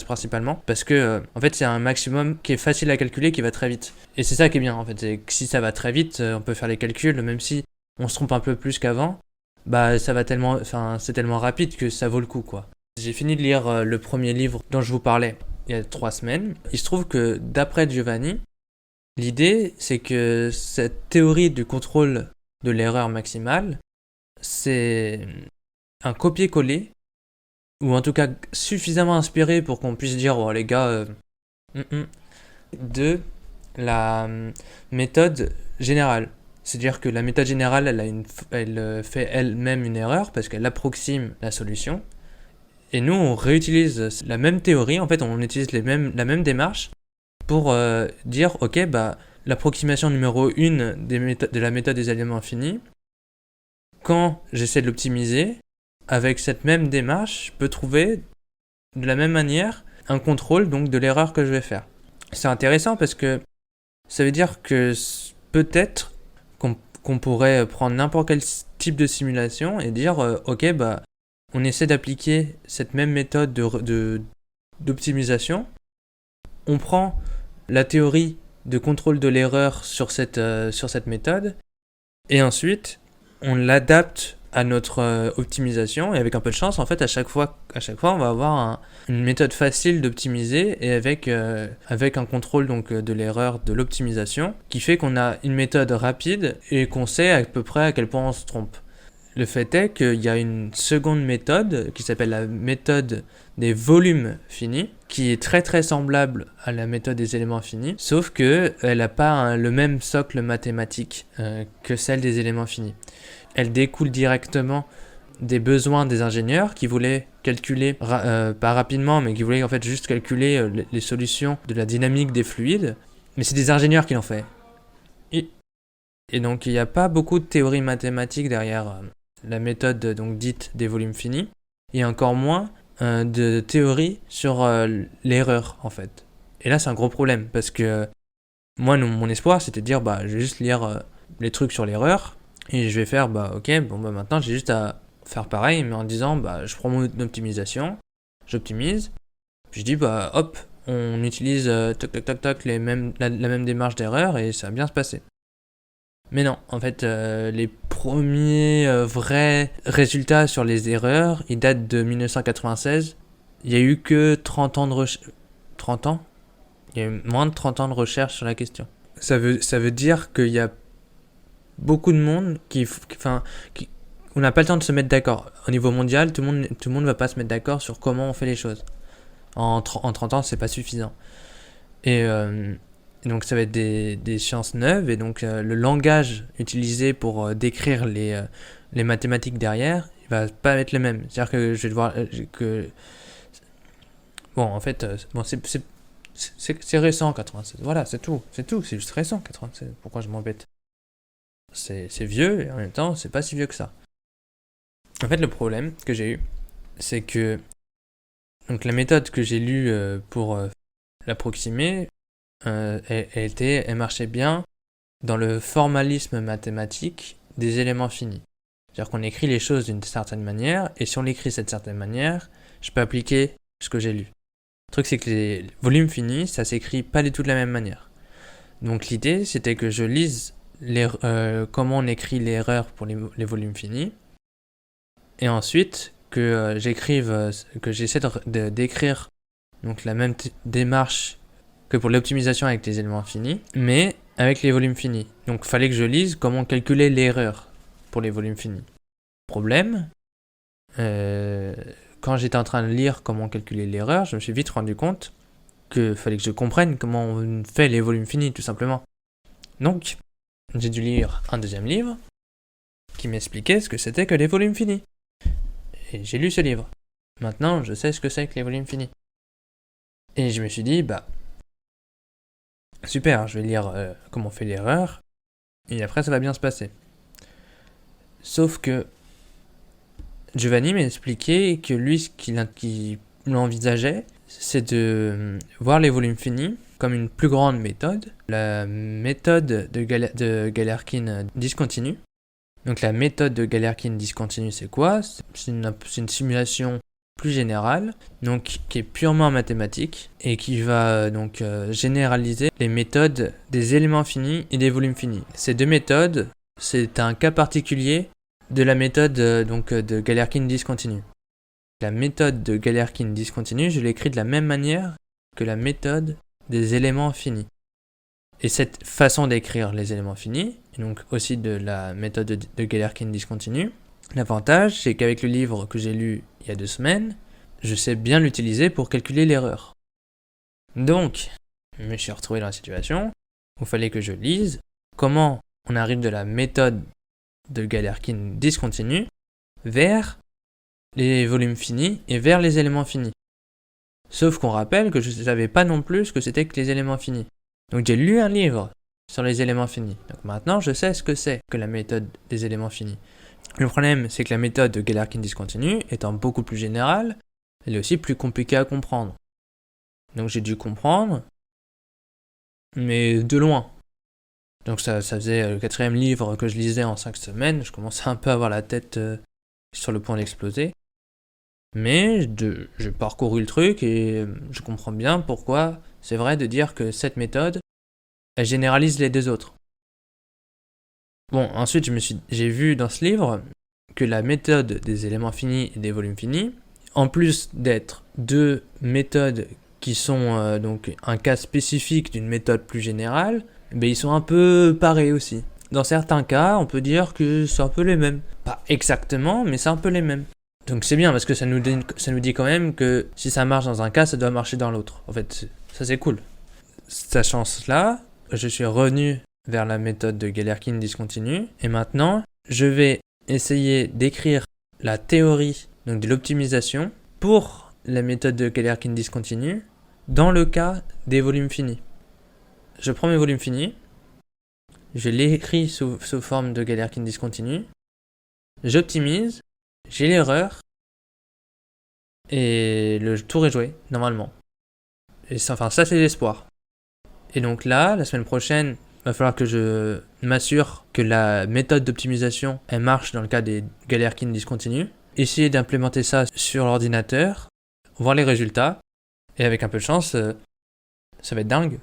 principalement, parce que, en fait, c'est un maximum qui est facile à calculer, qui va très vite. Et c'est ça qui est bien, en fait, c'est que si ça va très vite, on peut faire les calculs, même si on se trompe un peu plus qu'avant, c'est tellement rapide que ça vaut le coup, quoi. J'ai fini de lire le premier livre dont je vous parlais il y a 3 semaines. Il se trouve que, d'après Giovanni, l'idée, c'est que cette théorie du contrôle de l'erreur maximale, c'est un copier-coller, ou en tout cas suffisamment inspiré pour qu'on puisse dire, oh les gars, de la méthode générale. C'est-à-dire que la méthode générale, elle fait elle-même une erreur parce qu'elle approxime la solution. Et nous, on réutilise la même théorie, en fait, on utilise la même démarche pour dire, ok, l'approximation numéro 1 de la méthode des éléments finis, quand j'essaie de l'optimiser, avec cette même démarche, je peux trouver de la même manière un contrôle donc de l'erreur que je vais faire. C'est intéressant parce que ça veut dire que peut-être qu'on pourrait prendre n'importe quel type de simulation et dire ok, on essaie d'appliquer cette même méthode d'optimisation. On prend la théorie de contrôle de l'erreur sur cette méthode et ensuite on l'adapte à notre optimisation et avec un peu de chance, en fait, à chaque fois on va avoir une méthode facile d'optimiser et avec un contrôle donc de l'erreur de l'optimisation qui fait qu'on a une méthode rapide et qu'on sait à peu près à quel point on se trompe. Le fait est qu'il y a une seconde méthode qui s'appelle la méthode des volumes finis qui est très très semblable à la méthode des éléments finis sauf que elle n'a pas le même socle mathématique que celle des éléments finis. Elle découle directement des besoins des ingénieurs qui voulaient calculer, pas rapidement, mais qui voulaient en fait juste calculer les solutions de la dynamique des fluides. Mais c'est des ingénieurs qui l'ont fait. Et donc il n'y a pas beaucoup de théorie mathématique derrière la méthode donc dite des volumes finis, et encore moins de théorie sur l'erreur en fait. Et là c'est un gros problème, parce que moi mon espoir c'était de dire je vais juste lire les trucs sur l'erreur, et je vais faire, maintenant j'ai juste à faire pareil, mais en disant, je prends mon optimisation, j'optimise, puis je dis, hop, on utilise la même démarche d'erreur et ça va bien se passer. Mais non, en fait, les premiers vrais résultats sur les erreurs, ils datent de 1996. Il y a eu que 30 ans de recherche. 30 ans ? Il y a eu moins de 30 ans de recherche sur la question. Ça veut dire qu'il y a beaucoup de monde on n'a pas le temps de se mettre d'accord. Au niveau mondial, tout le monde va pas se mettre d'accord sur comment on fait les choses. En 30 ans, c'est pas suffisant. Et donc ça va être des sciences neuves, et donc le langage utilisé pour décrire les mathématiques derrière, il va pas être le même. C'est-à-dire que je vais devoir c'est récent 96. Voilà, c'est tout, c'est juste récent 96. Pourquoi je m'embête ? C'est vieux et en même temps c'est pas si vieux que ça. En fait, le problème que j'ai eu, c'est que donc la méthode que j'ai lue pour l'approximer, elle marchait bien dans le formalisme mathématique des éléments finis. C'est-à-dire qu'on écrit les choses d'une certaine manière, et si on l'écrit de cette certaine manière, je peux appliquer ce que j'ai lu. Le truc, c'est que les volumes finis, ça s'écrit pas du tout de la même manière. Donc l'idée, c'était que je lise comment on écrit l'erreur pour les volumes finis, et ensuite que j'essaie d'écrire donc la même démarche que pour l'optimisation avec les éléments finis, mais avec les volumes finis. Donc il fallait que je lise comment calculer l'erreur pour les volumes finis. Problème, quand quand j'étais en train de lire comment calculer l'erreur, je me suis vite rendu compte qu'il fallait que je comprenne comment on fait les volumes finis, tout simplement. Donc, j'ai dû lire un deuxième livre qui m'expliquait ce que c'était que les volumes finis. Et j'ai lu ce livre. Maintenant, je sais ce que c'est que les volumes finis. Et je me suis dit, super, je vais lire comment on fait l'erreur, et après ça va bien se passer. Sauf que Giovanni m'a expliqué que lui, ce qu'il envisageait, c'est de voir les volumes finis comme une plus grande méthode, la méthode de Galerkin discontinue. Donc la méthode de Galerkin discontinue, c'est quoi ? C'est une simulation plus générale, donc qui est purement mathématique et qui va donc généraliser les méthodes des éléments finis et des volumes finis. Ces deux méthodes, c'est un cas particulier de la méthode de Galerkin discontinue. La méthode de Galerkin discontinue, je l'écris de la même manière que la méthode des éléments finis. Et cette façon d'écrire les éléments finis, et donc aussi de la méthode de Galerkin discontinue, l'avantage, c'est qu'avec le livre que j'ai lu il y a 2 semaines, je sais bien l'utiliser pour calculer l'erreur. Donc, je me suis retrouvé dans la situation où il fallait que je lise comment on arrive de la méthode de Galerkin discontinue vers les volumes finis et vers les éléments finis. Sauf qu'on rappelle que je ne savais pas non plus ce que c'était que les éléments finis. Donc j'ai lu un livre sur les éléments finis. Donc maintenant je sais ce que c'est que la méthode des éléments finis. Le problème, c'est que la méthode de Galerkin discontinue, étant beaucoup plus générale, elle est aussi plus compliquée à comprendre. Donc j'ai dû comprendre, mais de loin. Donc ça faisait le 4e livre que je lisais en 5 semaines, je commençais un peu à avoir la tête sur le point d'exploser. Mais j'ai parcouru le truc et je comprends bien pourquoi c'est vrai de dire que cette méthode, elle généralise les 2 autres. Bon, ensuite j'ai vu dans ce livre que la méthode des éléments finis et des volumes finis, en plus d'être 2 méthodes qui sont donc un cas spécifique d'une méthode plus générale, ils sont un peu pareils aussi. Dans certains cas, on peut dire que c'est un peu les mêmes. Pas exactement, mais c'est un peu les mêmes. Donc c'est bien parce que ça nous dit quand même que si ça marche dans un cas, ça doit marcher dans l'autre. En fait, ça c'est cool. Sachant cela, je suis revenu vers la méthode de Galerkin discontinue et maintenant, je vais essayer d'écrire la théorie donc de l'optimisation pour la méthode de Galerkin discontinue dans le cas des volumes finis. Je prends mes volumes finis, je l'écris sous forme de Galerkin discontinue, j'optimise, j'ai l'erreur, et le tour est joué, normalement. Et ça c'est l'espoir. Et donc là, la semaine prochaine, il va falloir que je m'assure que la méthode d'optimisation, elle marche dans le cas des Galerkin discontinues. Essayer d'implémenter ça sur l'ordinateur, voir les résultats, et avec un peu de chance, ça va être dingue.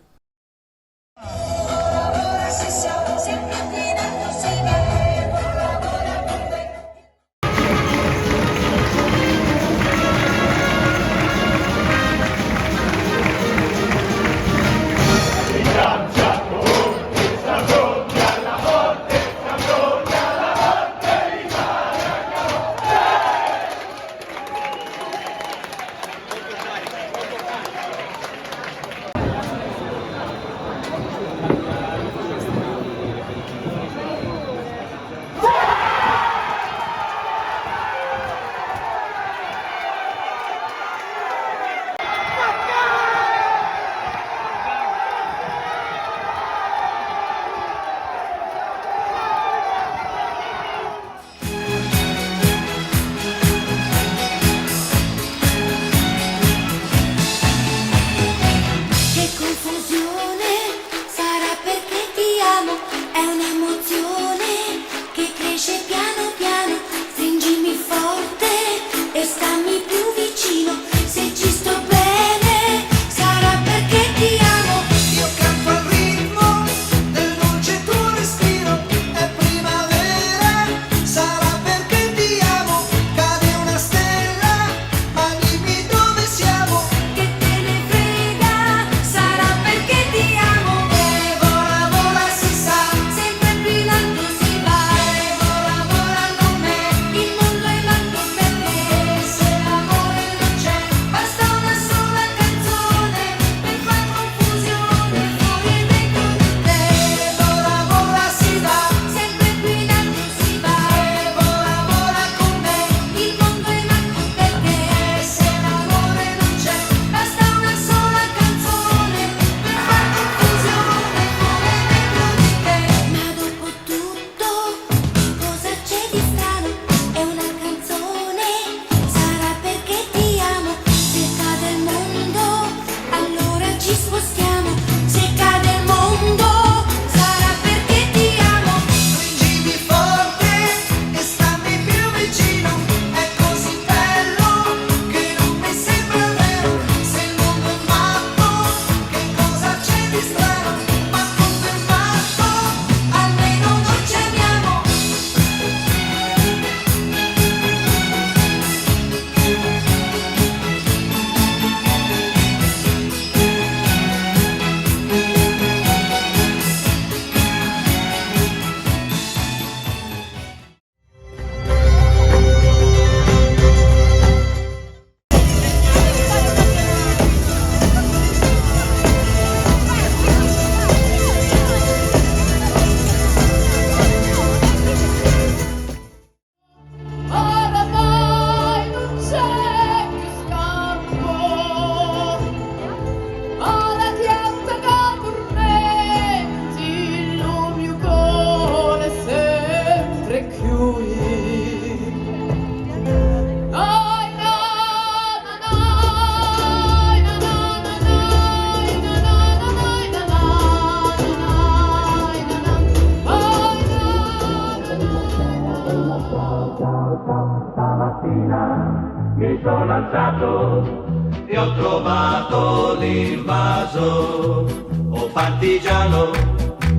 Mi sono alzato e ho trovato l'invaso. Oh partigiano,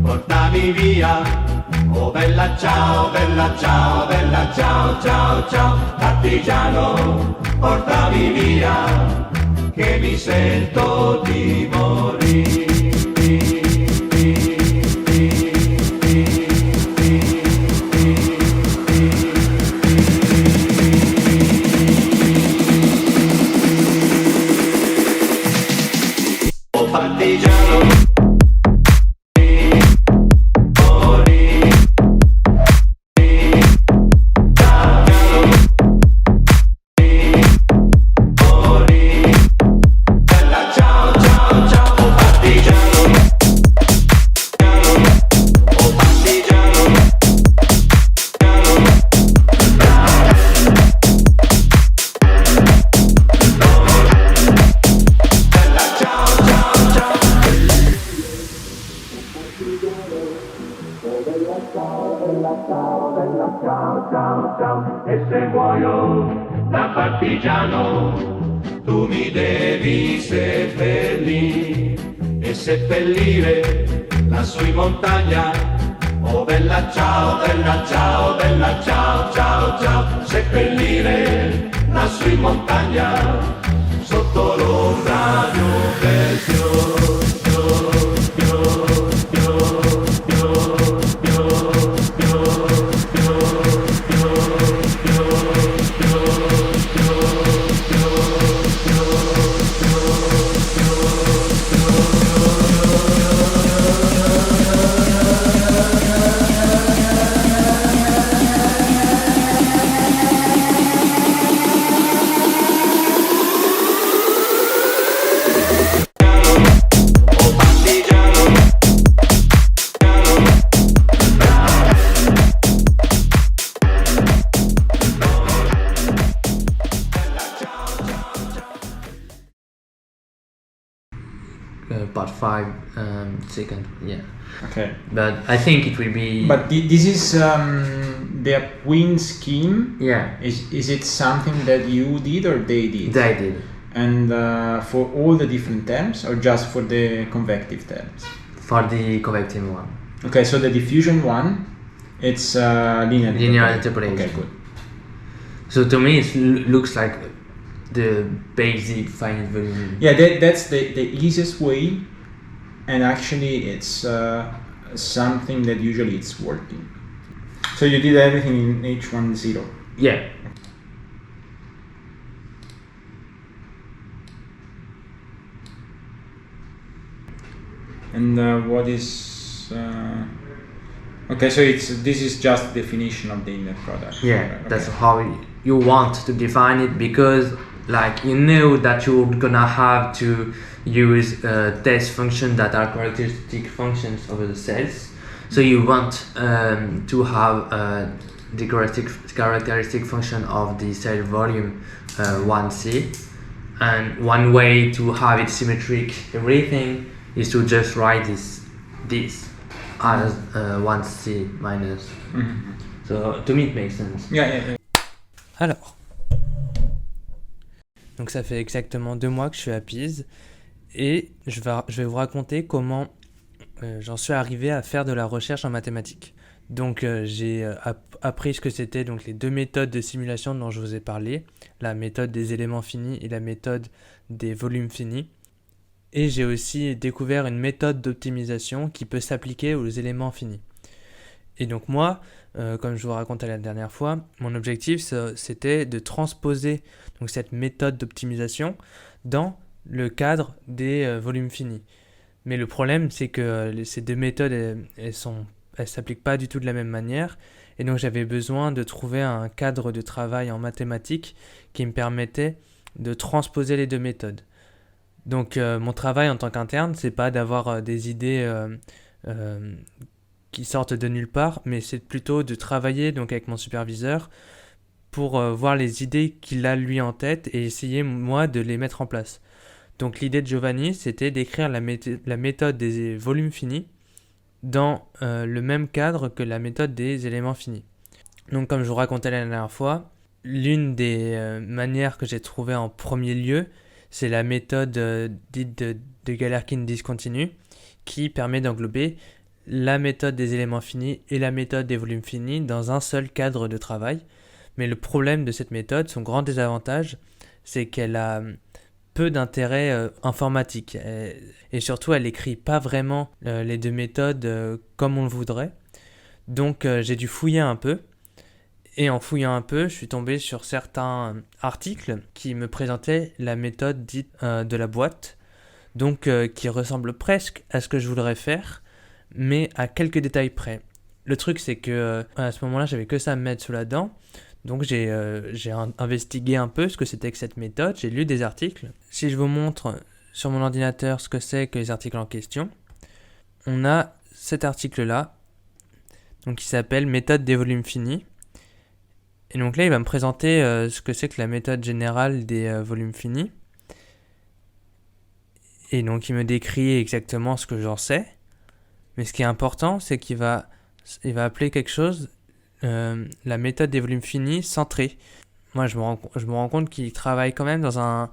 portami via. Oh bella ciao, bella ciao, bella ciao, ciao, ciao. Partigiano, portami via, che mi sento di morire. E se muoio da partigiano, tu mi devi seppellire e seppellire lassù in montagna. Oh bella ciao, bella ciao, bella ciao, ciao, ciao. Seppellire lassù in montagna, sotto l'ombra di un bel fiore. Part 5 second, yeah. Okay. But I think it will be. But this is the Queen scheme. Yeah. Is it something that you did or they did? They did. And for all the different terms or just for the convective terms? For the convective one. Okay, so the diffusion one, it's linear interpolation. Okay, good. So to me, it looks like the basic finite volume. Yeah, that's the easiest way, and actually it's something that usually it's working. So you did everything in H10. Yeah. And what is okay? So this is just definition of the inner product. Yeah, okay. That's how you want to define it, because like you know that you're gonna have to use test functions that are characteristic functions over the cells. So you want to have the characteristic function of the cell volume 1C, and one way to have it symmetric everything is to just write this as 1C minus. Mm-hmm. So to me it makes sense. Yeah. Alors, donc ça fait exactement 2 mois que je suis à Pise et je vais vous raconter comment j'en suis arrivé à faire de la recherche en mathématiques. Donc j'ai appris ce que c'était donc les 2 méthodes de simulation dont je vous ai parlé, la méthode des éléments finis et la méthode des volumes finis. Et j'ai aussi découvert une méthode d'optimisation qui peut s'appliquer aux éléments finis. Et donc moi, comme je vous racontais la dernière fois, mon objectif c'était de transposer donc, cette méthode d'optimisation dans le cadre des volumes finis. Mais le problème c'est que ces 2 méthodes elles s'appliquent pas du tout de la même manière, et donc j'avais besoin de trouver un cadre de travail en mathématiques qui me permettait de transposer les 2 méthodes. Donc mon travail en tant qu'interne, c'est pas d'avoir des idées qui sortent de nulle part, mais c'est plutôt de travailler donc avec mon superviseur pour voir les idées qu'il a lui en tête et essayer moi de les mettre en place. Donc l'idée de Giovanni, c'était d'écrire la méthode des volumes finis dans le même cadre que la méthode des éléments finis. Donc comme je vous racontais la dernière fois, l'une des manières que j'ai trouvées en premier lieu, c'est la méthode dite de Galerkin discontinu, qui permet d'englober la méthode des éléments finis et la méthode des volumes finis dans un seul cadre de travail. Mais le problème de cette méthode, son grand désavantage, c'est qu'elle a peu d'intérêt informatique. Et surtout, elle n'écrit pas vraiment les deux méthodes comme on le voudrait. Donc j'ai dû fouiller un peu. Et en fouillant un peu, je suis tombé sur certains articles qui me présentaient la méthode dite de la boîte, donc qui ressemble presque à ce que je voudrais faire, mais à quelques détails près. Le truc, c'est que à ce moment-là, j'avais que ça à me mettre sous la dent, donc j'ai investigué un peu ce que c'était que cette méthode, j'ai lu des articles. Si je vous montre sur mon ordinateur ce que c'est que les articles en question, on a cet article-là, donc qui s'appelle « Méthode des volumes finis ». Et donc là, il va me présenter ce que c'est que la méthode générale des volumes finis. Et donc, il me décrit exactement ce que j'en sais. Mais ce qui est important, c'est qu'il va appeler quelque chose la méthode des volumes finis centrée. Moi, je me rends compte qu'il travaille quand même dans un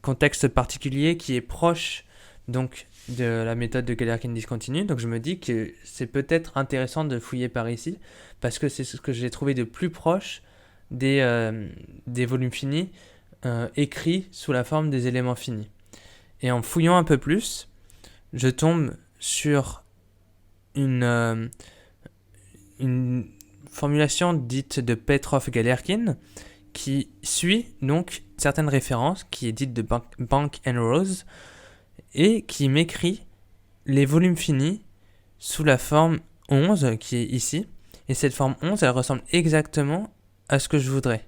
contexte particulier qui est proche donc, de la méthode de Galerkin discontinu. Donc, je me dis que c'est peut-être intéressant de fouiller par ici, parce que c'est ce que j'ai trouvé de plus proche des volumes finis écrits sous la forme des éléments finis. Et en fouillant un peu plus, je tombe sur une formulation dite de Petrov-Galerkin qui suit donc certaines références, qui est dite de Bank and Rose, et qui m'écrit les volumes finis sous la forme 11 qui est ici. Et cette forme 11, elle ressemble exactement à ce que je voudrais.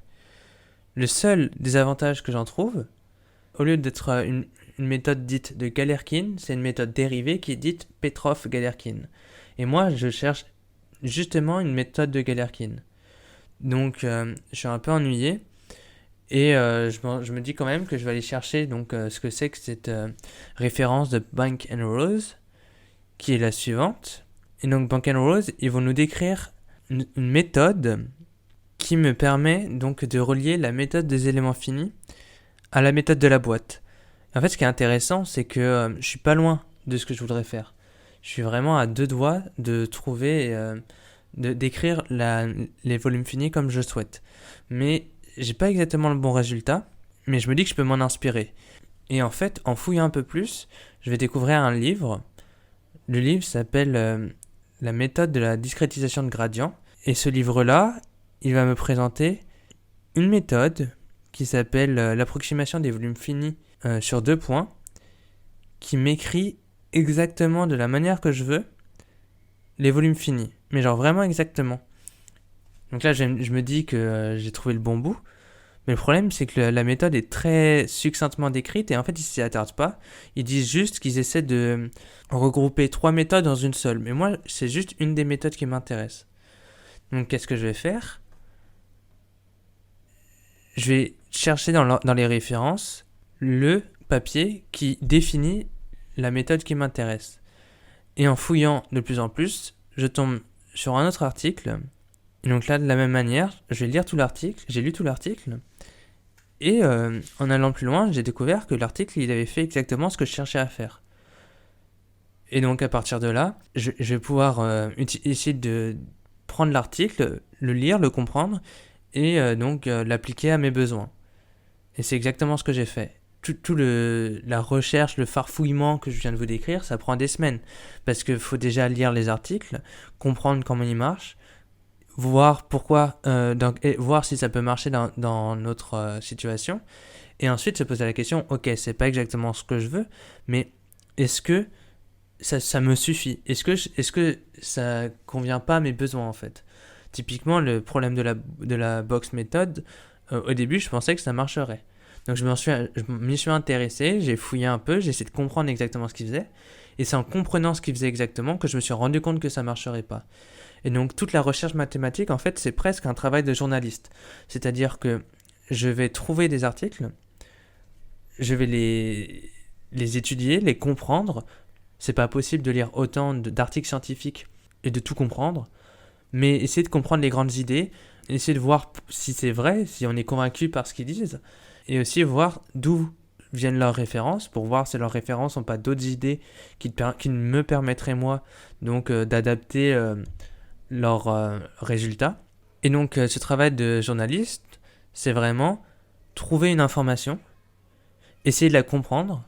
Le seul désavantage que j'en trouve, au lieu d'être une méthode dite de Galerkin, c'est une méthode dérivée qui est dite Petrov-Galerkin. Et moi, je cherche justement une méthode de Galerkin. Donc, je suis un peu ennuyé. Et je me dis quand même que je vais aller chercher donc, ce que c'est que cette référence de Bank and Rose, qui est la suivante. Et donc, Bank and Rose, ils vont nous décrire une méthode qui me permet donc de relier la méthode des éléments finis à la méthode de la boîte. En fait, ce qui est intéressant, c'est que je suis pas loin de ce que je voudrais faire. Je suis vraiment à 2 doigts de trouver, d'écrire les volumes finis comme je souhaite. Mais j'ai pas exactement le bon résultat, mais je me dis que je peux m'en inspirer. Et en fait, en fouillant un peu plus, je vais découvrir un livre. Le livre s'appelle La méthode de la discrétisation de gradient. Et ce livre-là, il va me présenter une méthode qui s'appelle l'approximation des volumes finis sur 2 points, qui m'écrit exactement de la manière que je veux les volumes finis, mais genre vraiment exactement. Donc là, je me dis que j'ai trouvé le bon bout, mais le problème, c'est que la méthode est très succinctement décrite, et en fait, ils s'y attardent pas. Ils disent juste qu'ils essaient de regrouper 3 méthodes dans une seule, mais moi, c'est juste une des méthodes qui m'intéresse. Donc, qu'est-ce que je vais faire ? Je vais chercher dans les références le papier qui définit la méthode qui m'intéresse. Et en fouillant de plus en plus, je tombe sur un autre article. Et donc là, de la même manière, je vais lire tout l'article. J'ai lu tout l'article. Et en allant plus loin, j'ai découvert que l'article, il avait fait exactement ce que je cherchais à faire. Et donc à partir de là, je vais pouvoir essayer de prendre l'article, le lire, le comprendre, et donc l'appliquer à mes besoins. Et c'est exactement ce que j'ai fait. La recherche, le farfouillement que je viens de vous décrire, ça prend des semaines. Parce qu'il faut déjà lire les articles, comprendre comment ils marchent, voir pourquoi, voir si ça peut marcher dans notre situation. Et ensuite se poser la question, ok, c'est pas exactement ce que je veux, mais est-ce que ça me suffit ? Est-ce que ça convient pas à mes besoins en fait ? Typiquement, le problème de la box méthode, au début, je pensais que ça marcherait. Donc je m'y suis intéressé, j'ai fouillé un peu, j'ai essayé de comprendre exactement ce qu'il faisait. Et c'est en comprenant ce qu'ils faisaient exactement que je me suis rendu compte que ça marcherait pas. Et donc toute la recherche mathématique, en fait, c'est presque un travail de journaliste. C'est-à-dire que je vais trouver des articles, je vais les étudier, les comprendre. C'est pas possible de lire autant d'articles scientifiques et de tout comprendre, mais essayer de comprendre les grandes idées, essayer de voir si c'est vrai, si on est convaincu par ce qu'ils disent, et aussi voir d'où viennent leurs références, pour voir si leurs références n'ont pas d'autres idées qui me permettraient moi donc d'adapter leurs résultats. Et donc ce travail de journaliste, c'est vraiment trouver une information, essayer de la comprendre.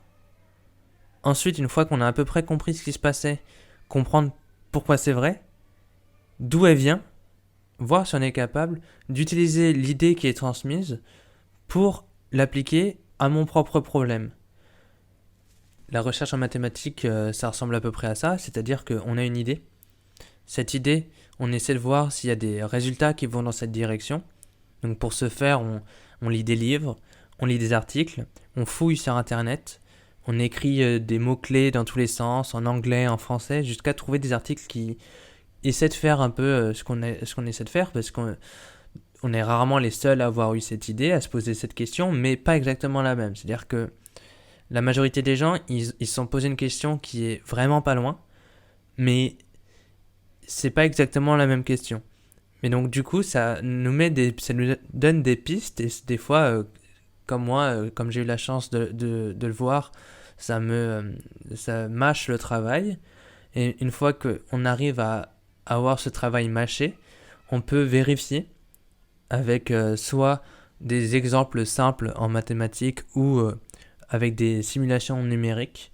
Ensuite, une fois qu'on a à peu près compris ce qui se passait, comprendre pourquoi c'est vrai, d'où elle vient, voir si on est capable d'utiliser l'idée qui est transmise pour l'appliquer à mon propre problème. La recherche en mathématiques, ça ressemble à peu près à ça, c'est-à-dire qu'on a une idée. Cette idée, on essaie de voir s'il y a des résultats qui vont dans cette direction. Donc pour ce faire, on lit des livres, on lit des articles, on fouille sur Internet, on écrit des mots-clés dans tous les sens, en anglais, en français, jusqu'à trouver des articles qui essaient de faire un peu ce qu'on essaie de faire, parce qu'on est rarement les seuls à avoir eu cette idée, à se poser cette question, mais pas exactement la même. C'est-à-dire que la majorité des gens, ils se sont posé une question qui est vraiment pas loin, mais c'est pas exactement la même question. Mais donc du coup, ça nous donne des pistes, et des fois, comme moi, comme j'ai eu la chance de le voir, ça mâche le travail. Et une fois qu'on arrive à avoir ce travail mâché, on peut vérifier avec soit des exemples simples en mathématiques ou avec des simulations numériques,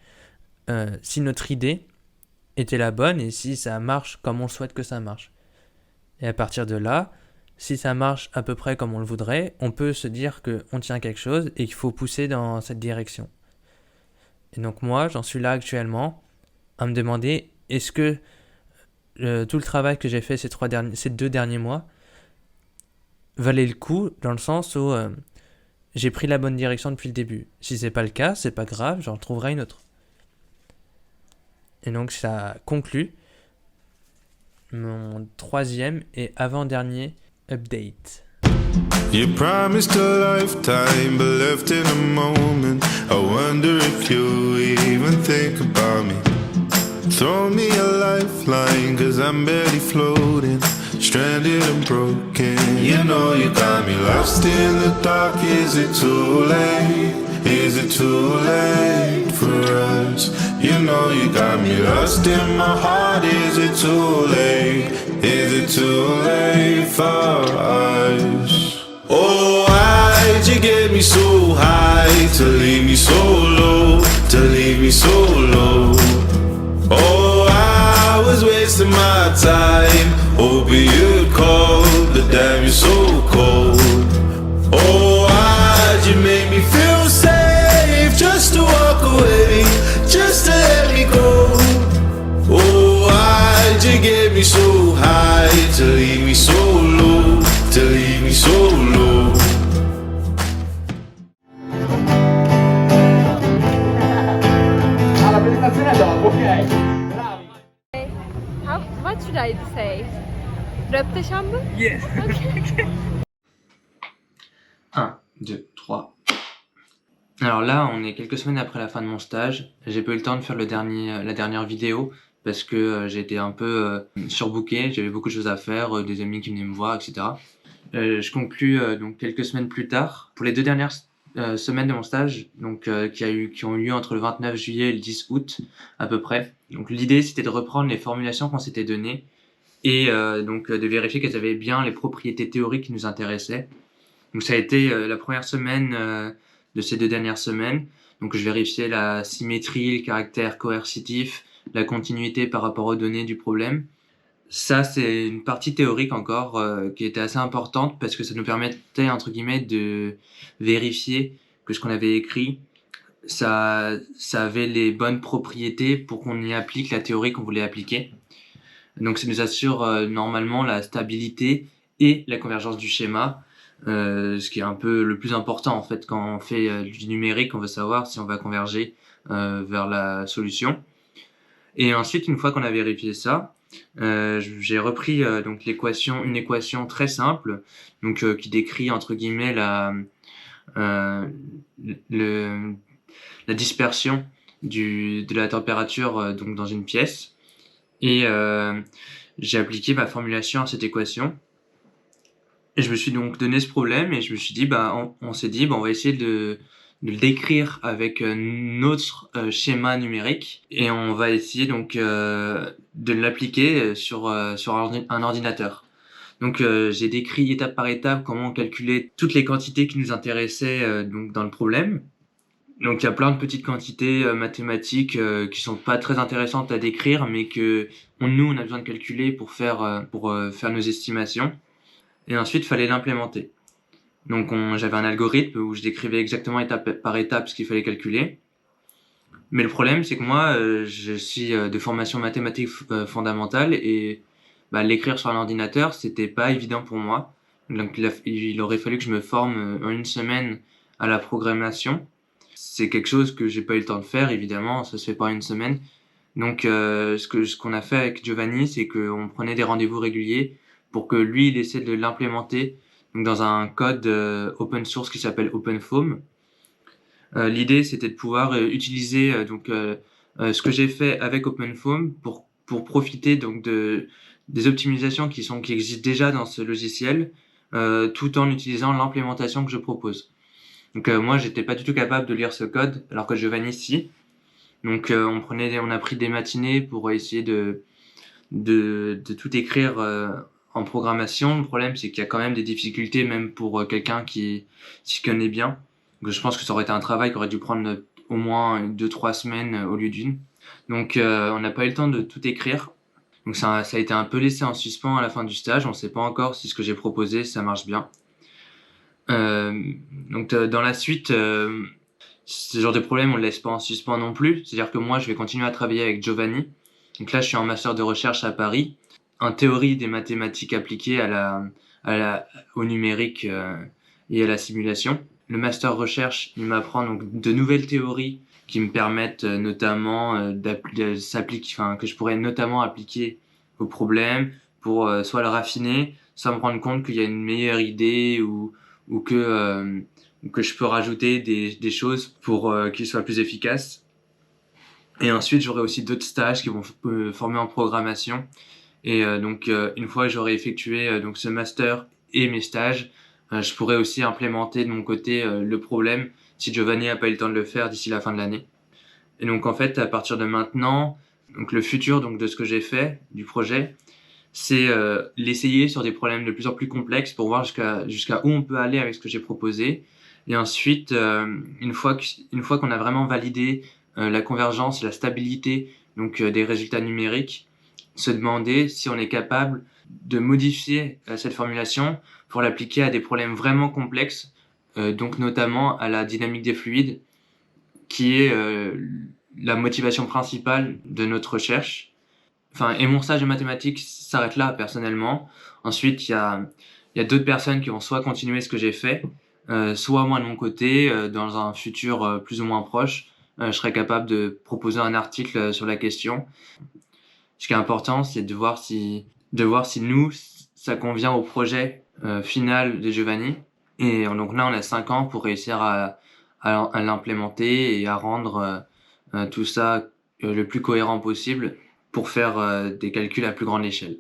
si notre idée était la bonne et si ça marche comme on souhaite que ça marche. Et à partir de là, si ça marche à peu près comme on le voudrait, on peut se dire qu'on tient quelque chose et qu'il faut pousser dans cette direction. Et donc moi, j'en suis là actuellement à me demander, est-ce que tout le travail que j'ai fait ces 2 derniers mois valait le coup, dans le sens où j'ai pris la bonne direction depuis le début. Si c'est pas le cas, c'est pas grave, j'en trouverai une autre. Et donc ça conclut mon 3e et avant-dernier update. You promised a lifetime, but left in a moment. I wonder if you even think about me. Throw me a lifeline, cause I'm barely floating, stranded and broken. You know you got me lost in the dark. Is it too late? Is it too late for us? You know you got me lost in my heart. Is it too late? Is it too late for us? Oh, why'd you get me so high to leave me so low, to leave me so low? Oh, I was wasting my time, hoping you'd call, but damn, you're so cold. Oh, why'd you make me feel safe, just to walk away, just to let me go? Oh, why'd you get me so high, to leave me so low, to leave me so low? Alla presentazione dopo, ok? What should I say? Röpteschambe? Yes. Okay. 1, 2, 3. Alors là, on est quelques semaines après la fin de mon stage. J'ai pas eu le temps de faire la dernière vidéo parce que j'étais un peu surbooké. J'avais beaucoup de choses à faire, des amis qui venaient me voir, etc. Je conclus donc quelques semaines plus tard. Pour les 2 dernières semaines de mon stage, donc qui ont eu lieu entre le 29 juillet et le 10 août à peu près. Donc l'idée, c'était de reprendre les formulations qu'on s'était données et donc de vérifier qu'elles avaient bien les propriétés théoriques qui nous intéressaient. Donc ça a été la première semaine de ces 2 dernières semaines. Donc je vérifiais la symétrie, le caractère coercitif, la continuité par rapport aux données du problème. Ça, c'est une partie théorique encore qui était assez importante parce que ça nous permettait, entre guillemets, de vérifier que ce qu'on avait écrit, ça avait les bonnes propriétés pour qu'on y applique la théorie qu'on voulait appliquer. Donc ça nous assure normalement la stabilité et la convergence du schéma, ce qui est un peu le plus important en fait quand on fait du numérique. On veut savoir si on va converger vers la solution. Et ensuite, une fois qu'on a vérifié ça, j'ai repris donc une équation très simple, donc qui décrit entre guillemets la dispersion de la température donc dans une pièce, et j'ai appliqué ma formulation à cette équation. Et je me suis donc donné ce problème et je me suis dit on s'est dit on va essayer de le décrire avec notre schéma numérique, et on va essayer donc de l'appliquer sur un ordinateur. Donc j'ai décrit étape par étape comment on calculait toutes les quantités qui nous intéressaient donc dans le problème. Donc il y a plein de petites quantités mathématiques qui sont pas très intéressantes à décrire, mais que nous on a besoin de calculer pour faire nos estimations. Et ensuite il fallait l'implémenter. Donc j'avais un algorithme où je décrivais exactement étape par étape ce qu'il fallait calculer. Mais le problème, c'est que moi, je suis de formation mathématique fondamentale, et l'écrire sur un ordinateur, c'était pas évident pour moi. Donc il aurait fallu que je me forme en une semaine à la programmation. C'est quelque chose que j'ai pas eu le temps de faire, évidemment, ça se fait pas en une semaine. Donc ce qu'on a fait avec Giovanni, c'est qu'on prenait des rendez-vous réguliers pour que lui, il essaie de l'implémenter donc dans un code open source qui s'appelle OpenFOAM. L'idée, c'était de pouvoir utiliser ce que j'ai fait avec OpenFOAM pour profiter donc des optimisations qui existent déjà dans ce logiciel, tout en utilisant l'implémentation que je propose. Donc moi, j'étais pas du tout capable de lire ce code, alors que Giovanni si. Donc on a pris des matinées pour essayer de tout écrire en programmation. Le problème, c'est qu'il y a quand même des difficultés, même pour quelqu'un qui s'y connaît bien. Donc, je pense que ça aurait été un travail qui aurait dû prendre au moins 2-3 semaines au lieu d'une. Donc on n'a pas eu le temps de tout écrire. Donc ça a été un peu laissé en suspens à la fin du stage. On ne sait pas encore si ce que j'ai proposé, ça marche bien. Dans la suite, ce genre de problème, on ne le laisse pas en suspens non plus. C'est-à-dire que moi, je vais continuer à travailler avec Giovanni. Donc là, je suis en master de recherche à Paris, en théorie des mathématiques appliquées au numérique et à la simulation. Le master recherche, il m'apprend donc de nouvelles théories qui me permettent notamment que je pourrais notamment appliquer au problème pour soit le raffiner, soit me rendre compte qu'il y a une meilleure idée ou que je peux rajouter des choses pour qu'il soit plus efficace. Et ensuite, j'aurai aussi d'autres stages qui vont me former en programmation. Et une fois que j'aurai effectué ce master et mes stages, je pourrais aussi implémenter de mon côté le problème si Giovanni n'a pas eu le temps de le faire d'ici la fin de l'année. Et donc en fait, à partir de maintenant, donc le futur de ce que j'ai fait, du projet, c'est l'essayer sur des problèmes de plus en plus complexes pour voir jusqu'à où on peut aller avec ce que j'ai proposé. Et ensuite, une fois qu'on a vraiment validé la convergence et la stabilité des résultats numériques, se demander si on est capable de modifier cette formulation pour l'appliquer à des problèmes vraiment complexes, donc notamment à la dynamique des fluides, qui est la motivation principale de notre recherche. Et mon stage de mathématiques s'arrête là, personnellement. Ensuite, il y a d'autres personnes qui vont soit continuer ce que j'ai fait, soit moi de mon côté, dans un futur plus ou moins proche, je serai capable de proposer un article sur la question. Ce qui est important, c'est de voir si nous, ça convient au projet final de Giovanni. Et donc là, on a 5 ans pour réussir à l'implémenter et à rendre tout ça le plus cohérent possible pour faire des calculs à plus grande échelle.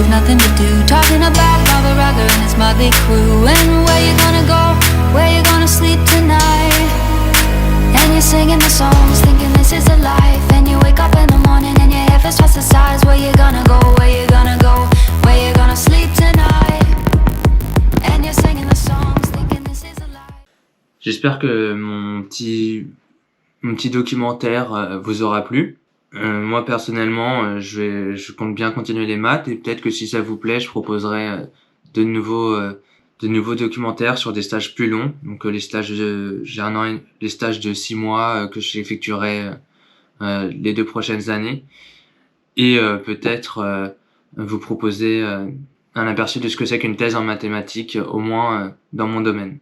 with nothing to do. Talking about Barbara Rugger and his motley crew. And where you gonna go, where you gonna sleep tonight? And you're singing the songs, thinking this is a life. And you wake up in the morning and your hair feels twice the size. Where you gonna go, where you gonna go, where you gonna sleep tonight? And you're singing the songs, thinking this is a life. J'espère que mon petit documentaire vous aura plu. Moi personnellement, je compte bien continuer les maths et peut-être que si ça vous plaît, je proposerai de nouveaux documentaires sur des stages plus longs. Donc les stages de 6 mois que j'effectuerai les 2 prochaines années et peut-être vous proposer un aperçu de ce que c'est qu'une thèse en mathématiques, au moins dans mon domaine.